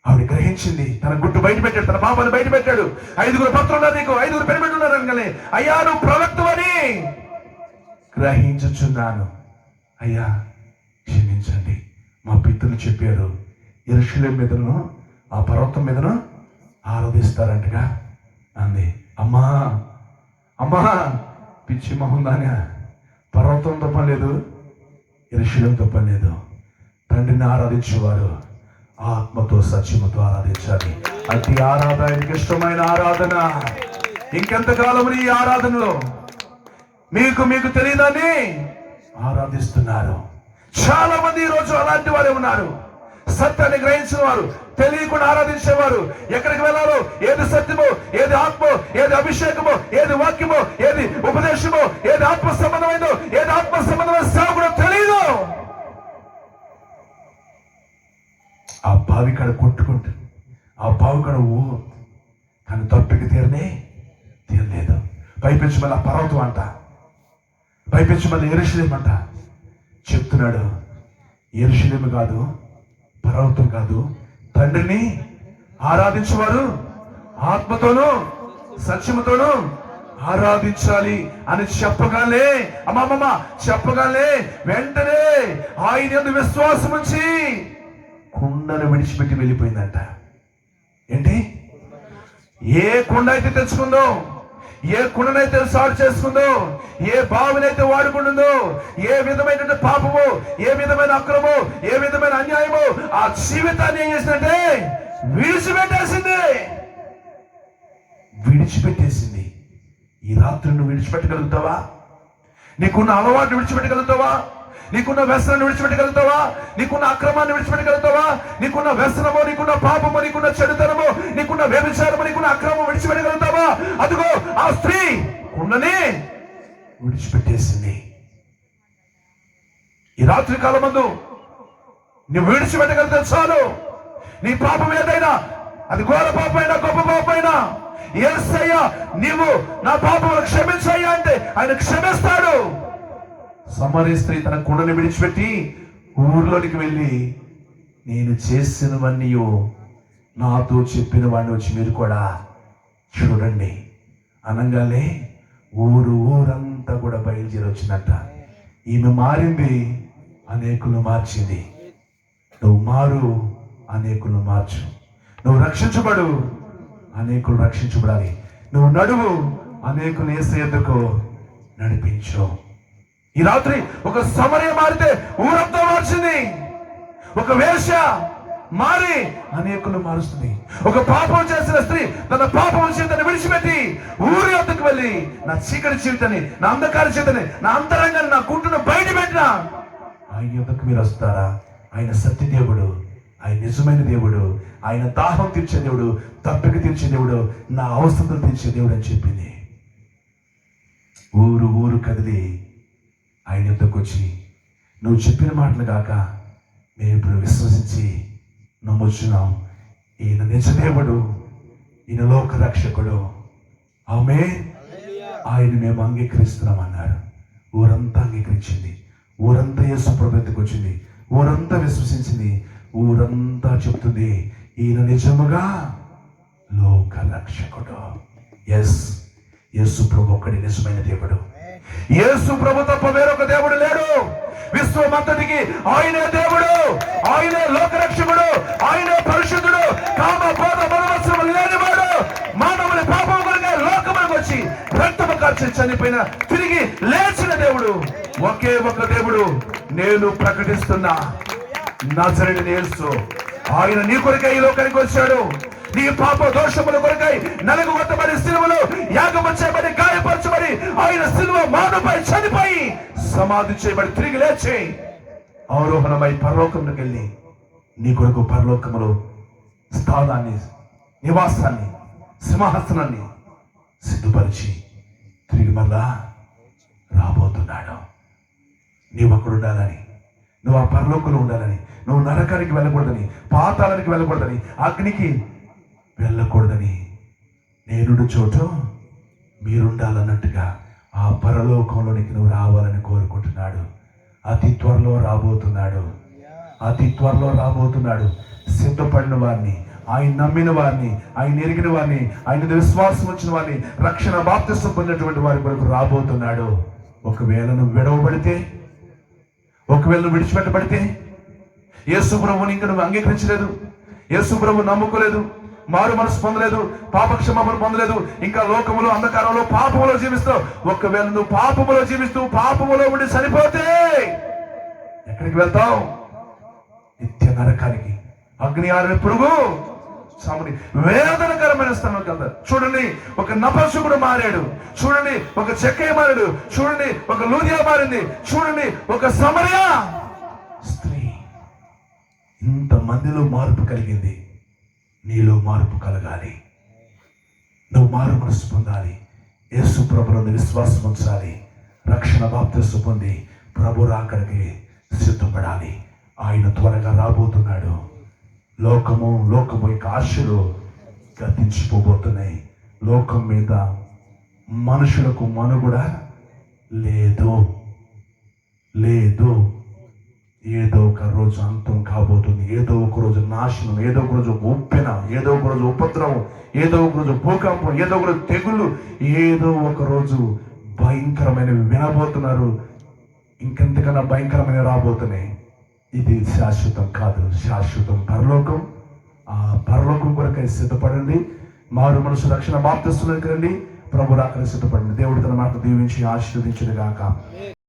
ఆవిడ గ్రహించింది, తన గుట్టు బయట పెట్టాడు, తన పాపాన్ని బయట పెట్టాడు. 5 భక్తులు ఉన్నారు, నీకు 5 పెనిమిట్లు ఉన్నారు అనగానే, అయ్యా నువ్వు ప్రవక్తవని గ్రహించుచున్నాను. అయ్యా క్షమించండి, మా పితరులు చెప్పారు యెరూషలేము మీదను ఆ పర్వతం మీదను ఆరాధిస్తారంటగా అంది. అమ్మా అమ్మా పిచ్చి మొహం దాని, పర్వతంతో పని లేదు, యెరూషలేముతో పని లేదు. తండ్రిని ఆరాధించేవారు ఆత్మతో సత్యముతో ఆరాధించాలి. అతి ఆరాధనకి ఇష్టమైన ఆరాధన. ఇంకెంతకాలం ఈ ఆరాధనలో మీకు తెలియదని ఆరాధిస్తున్నారు. చాలా మంది ఈరోజు అలాంటి వారే ఉన్నారు. సత్యాన్ని గ్రహించిన వారు, తెలియకుండా ఆరాధించేవారు. ఎక్కడికి వెళ్ళాలో, ఏది సత్యమో, ఏది ఆత్మో, ఏది అభిషేకమో, ఏది వాక్యమో, ఏది ఉపదేశమో, ఏది ఆత్మ సంబంధమైందో, ఏది ఆత్మ సంబంధమైన సేవకుడో తెలియదు. ఆ బావి కాడ కొట్టుకుంటుంది, ఆ బావి కాడ కానీ తప్పికి తీరలేదు. పైపెచ్చి మళ్ళీ ఆ పర్వతం అంట, పైపెచ్చి మళ్ళీ యెరూషలేము అంట. చెప్తున్నాడు, యెరూషలేము కాదు, పర్వతం కాదు, తండ్రిని ఆరాధించేవారు ఆత్మతోనూ సత్యముతోనూ ఆరాధించాలి అని చెప్పగానే, అమ్మమ్మ చెప్పగానే వెంటనే ఆయన యందు విశ్వాసం ఉంచి కుండను విడిచిపెట్టి వెళ్ళిపోయిందంట. ఏంటి? ఏ కుండ అయితే తెచ్చుకుందో, ఏ కుండనైతే సాడు చేసుకుందో, ఏ బావినైతే వాడుకుంటుందో, ఏ విధమైన పాపము, ఏ విధమైన అక్రమము, ఏ విధమైన అన్యాయము ఆ జీవితాన్ని ఏం చేసిందంటే విడిచిపెట్టేసింది. ఈ రాత్రి నువ్వు విడిచిపెట్టగలుగుతావా? నీకున్న అలవాటు విడిచిపెట్టగలుగుతావా? నీకున్న వ్యసనాన్ని విడిచిపెట్టగలుగుతావా? నీకున్న అక్రమాన్ని విడిచిపెట్టగలుగుతావా? నీకున్న వ్యసనము, నీకున్న పాపము, నీకున్న చెడుతనము, నీకున్న వ్యభిచారము, నీకున్న అక్రమం విడిచిపెట్టగలుగుతావా? అదిగో ఆ స్త్రీ కుండని విడిచిపెట్టేసింది. ఈ రాత్రి కాలం మందు నువ్వు విడిచిపెట్టగలిగితే చాలు. నీ పాపం ఏదైనా, అది ఘోర పాపమైనా గొప్ప పాపమైనా, యేసయ్యా నీవు నా పాపములు క్షమించయ్యా అంటే ఆయన క్షమిస్తాడు. సమరయ స్త్రీ తన కుండని విడిచిపెట్టి ఊర్లోనికి వెళ్ళి, నేను చేసినవన్నీ నాతో చెప్పిన వాడిని వచ్చి మీరు కూడా చూడండి అనగానే ఊరంతా కూడా బయలుదేరి వచ్చినట్ట. ఈమె మారింది, అనేకులు మార్చింది. నువ్వు మారు, అనేకులు మార్చు. నువ్వు రక్షించబడు, అనేకులు రక్షించబడాలి. నువ్వు నడువు, అనేకులు యేసయ్యకు నడిపించు. ఈ రాత్రి ఒక సమరయ మారితే ఊరంతా మార్చింది. ఒక వేశ్య మారి అనేకులు మారుస్తుంది. ఒక పాపం చేసిన స్త్రీ తన పాపం జీవితాన్ని విడిచిపెట్టి ఊరి వద్దకు వెళ్ళి, నా చీకటి జీవితాన్ని, నా అంధకార జీవితాన్ని, నా అంతరంగాన్ని, నా గుంటును బయట పెట్టినా ఆయన యొద్దకు మీరు వస్తారా? ఆయన సత్యదేవుడు, ఆయన నిజమైన దేవుడు, ఆయన దాహం తీర్చే దేవుడు, తప్పిక తీర్చే దేవుడు, నా అవసరం తీర్చే దేవుడు అని చెప్పింది. ఊరు కదిలి ఆయన యొద్దకు వచ్చి, నువ్వు చెప్పిన మాటలు కాక మేము ఇప్పుడు విశ్వసించి నమ్ముచున్నాం, ఈయన నిజదేవుడు, ఈయన లోక రక్షకుడు, ఆమె ఆయన మేము అంగీకరిస్తున్నాం అన్నారు. ఊరంతా అంగీకరించింది. ఊరంతా యేసు ప్రభువు యొద్దకు వచ్చింది. ఊరంతా విశ్వసించింది. ఊరంతా చెప్తుంది, ఈయన నిజముగా లోక రక్షకుడు. యేసు ప్రభు ఒక్కడి నిజమైన దేవుడు. యేసు ప్రభు తప్ప వేరొక దేవుడు లేడు. విశ్వమంతటికి ఆయనే దేవుడు, ఆయనే లోకరక్షకుడు, ఆయనే పరిశుద్ధుడు, కామ బోధ మనవసరం లేనివాడు, మానవుని పాపం కొరకే లోకములకు వచ్చి రక్తము కార్చి చనిపోయిన తిరిగి లేచిన దేవుడు, ఒకే ఒక దేవుడు. నేను ప్రకటిస్తున్నా, నజరేయుడైన యేసు, ఆయన నీ కొరకై ఈ లోకానికి వచ్చాడు. నీ పాప దోషముల కొరకై నలుగుబడి సిలువలో యాగము చేయబడి గాయపరచబడి ఆయన సిలువ మానుపై చనిపోయి సమాధి చేయబడి తిరిగి లేచి అవరోహణమై పరలోకంలోకి వెళ్ళి నీ కొరకు పరలోకములో స్థానాన్ని, నివాసాన్ని, సింహాసనాన్ని సిద్ధపరిచి తిరిగి మళ్ళా రాబోతున్నాడు. నీవు అక్కడ ఉండాలని, నువ్వు ఆ పరలోకంలో ఉండాలని, నువ్వు నరకానికి వెళ్ళకూడదని, పాతాళానికి వెళ్ళకూడదని, అగ్నికి వెళ్ళకూడదని, నేనుడు చోటు మీరుండాలన్నట్టుగా ఆ పరలోకంలోనికి నువ్వు రావాలని కోరుకుంటున్నాడు. అతి త్వరలో రాబోతున్నాడు. అతి త్వరలో రాబోతున్నాడు. సిద్ధపడిన వారిని, ఆయన నమ్మిన వారిని, ఆయన ఎరిగిన వారిని, ఆయన విశ్వాసం వచ్చిన వారిని, రక్షణ బాప్తిసం పొందినటువంటి వారి కొరకు రాబోతున్నాడు. ఒకవేళ నువ్వు విడవబడితే, ఒకవేళ నువ్వు విడిచిపెట్టబడితే, యేసు ప్రభువుని ఇంకా నువ్వు అంగీకరించలేదు, యేసు ప్రభువు నమ్ముకోలేదు, మారు మనసు పొందలేదు, పాపక్షమాపణ పొందలేదు, ఇంకా లోకములో అంధకారంలో పాపములో జీవిస్తావు. ఒకవేళ నువ్వు పాపములో జీవిస్తూ పాపములో ఉండి చనిపోతే ఎక్కడికి వెళ్తావు? నిత్య నరకానికి, అగ్ని ఆరిన పురుగు సాముని వేదనకరమైన స్థానంకి వెళ్తారు. చూడండి, ఒక నపంసకుడు మారాడు, చూడండి ఒక చెక్కయ్య మారాడు, చూడండి ఒక లూదియా మారింది, చూడండి ఒక సమరయ స్త్రీ. ఇంతమందిలో మార్పు కలిగింది. నీలో మార్పు కలగాలి, నువ్వు మారు మనసు పొందాలి, యేసు ప్రభువుని విశ్వాసం ఉంచాలి, రక్షణ బాప్తిస్మం పొంది ప్రభు రాకడికి సిద్ధపడాలి. ఆయన త్వరగా రాబోతున్నాడు. లోకము యొక్క ఆశలు గతించిపోబోతున్నాయి. లోకం మీద మనుషులకు మనుగడ లేదు. ఏదో ఒక రోజు అంతం కాబోతుంది. ఏదో ఒక రోజు నాశనం, ఏదో ఒక రోజు ఉప్పెన, ఏదో ఒక రోజు ఉపద్రవం, ఏదో ఒక రోజు భూకంపం, ఏదో ఒక రోజు తెగుళ్ళు, ఏదో ఒక రోజు భయంకరమైనవి వినబోతున్నారు. ఇంకెంతకన్నా భయంకరమైన రాబోతున్నాయి. ఇది శాశ్వతం కాదు, శాశ్వతం పరలోకం. ఆ పరలోకం కొరకై సిద్ధపడండి. మారు మనసు రక్షణ బాప్తిస్మం రండి. ప్రభు రాకడ సిద్ధపడండి. దేవుడు తన మాట దీవించి ఆశీర్వదించును గాక.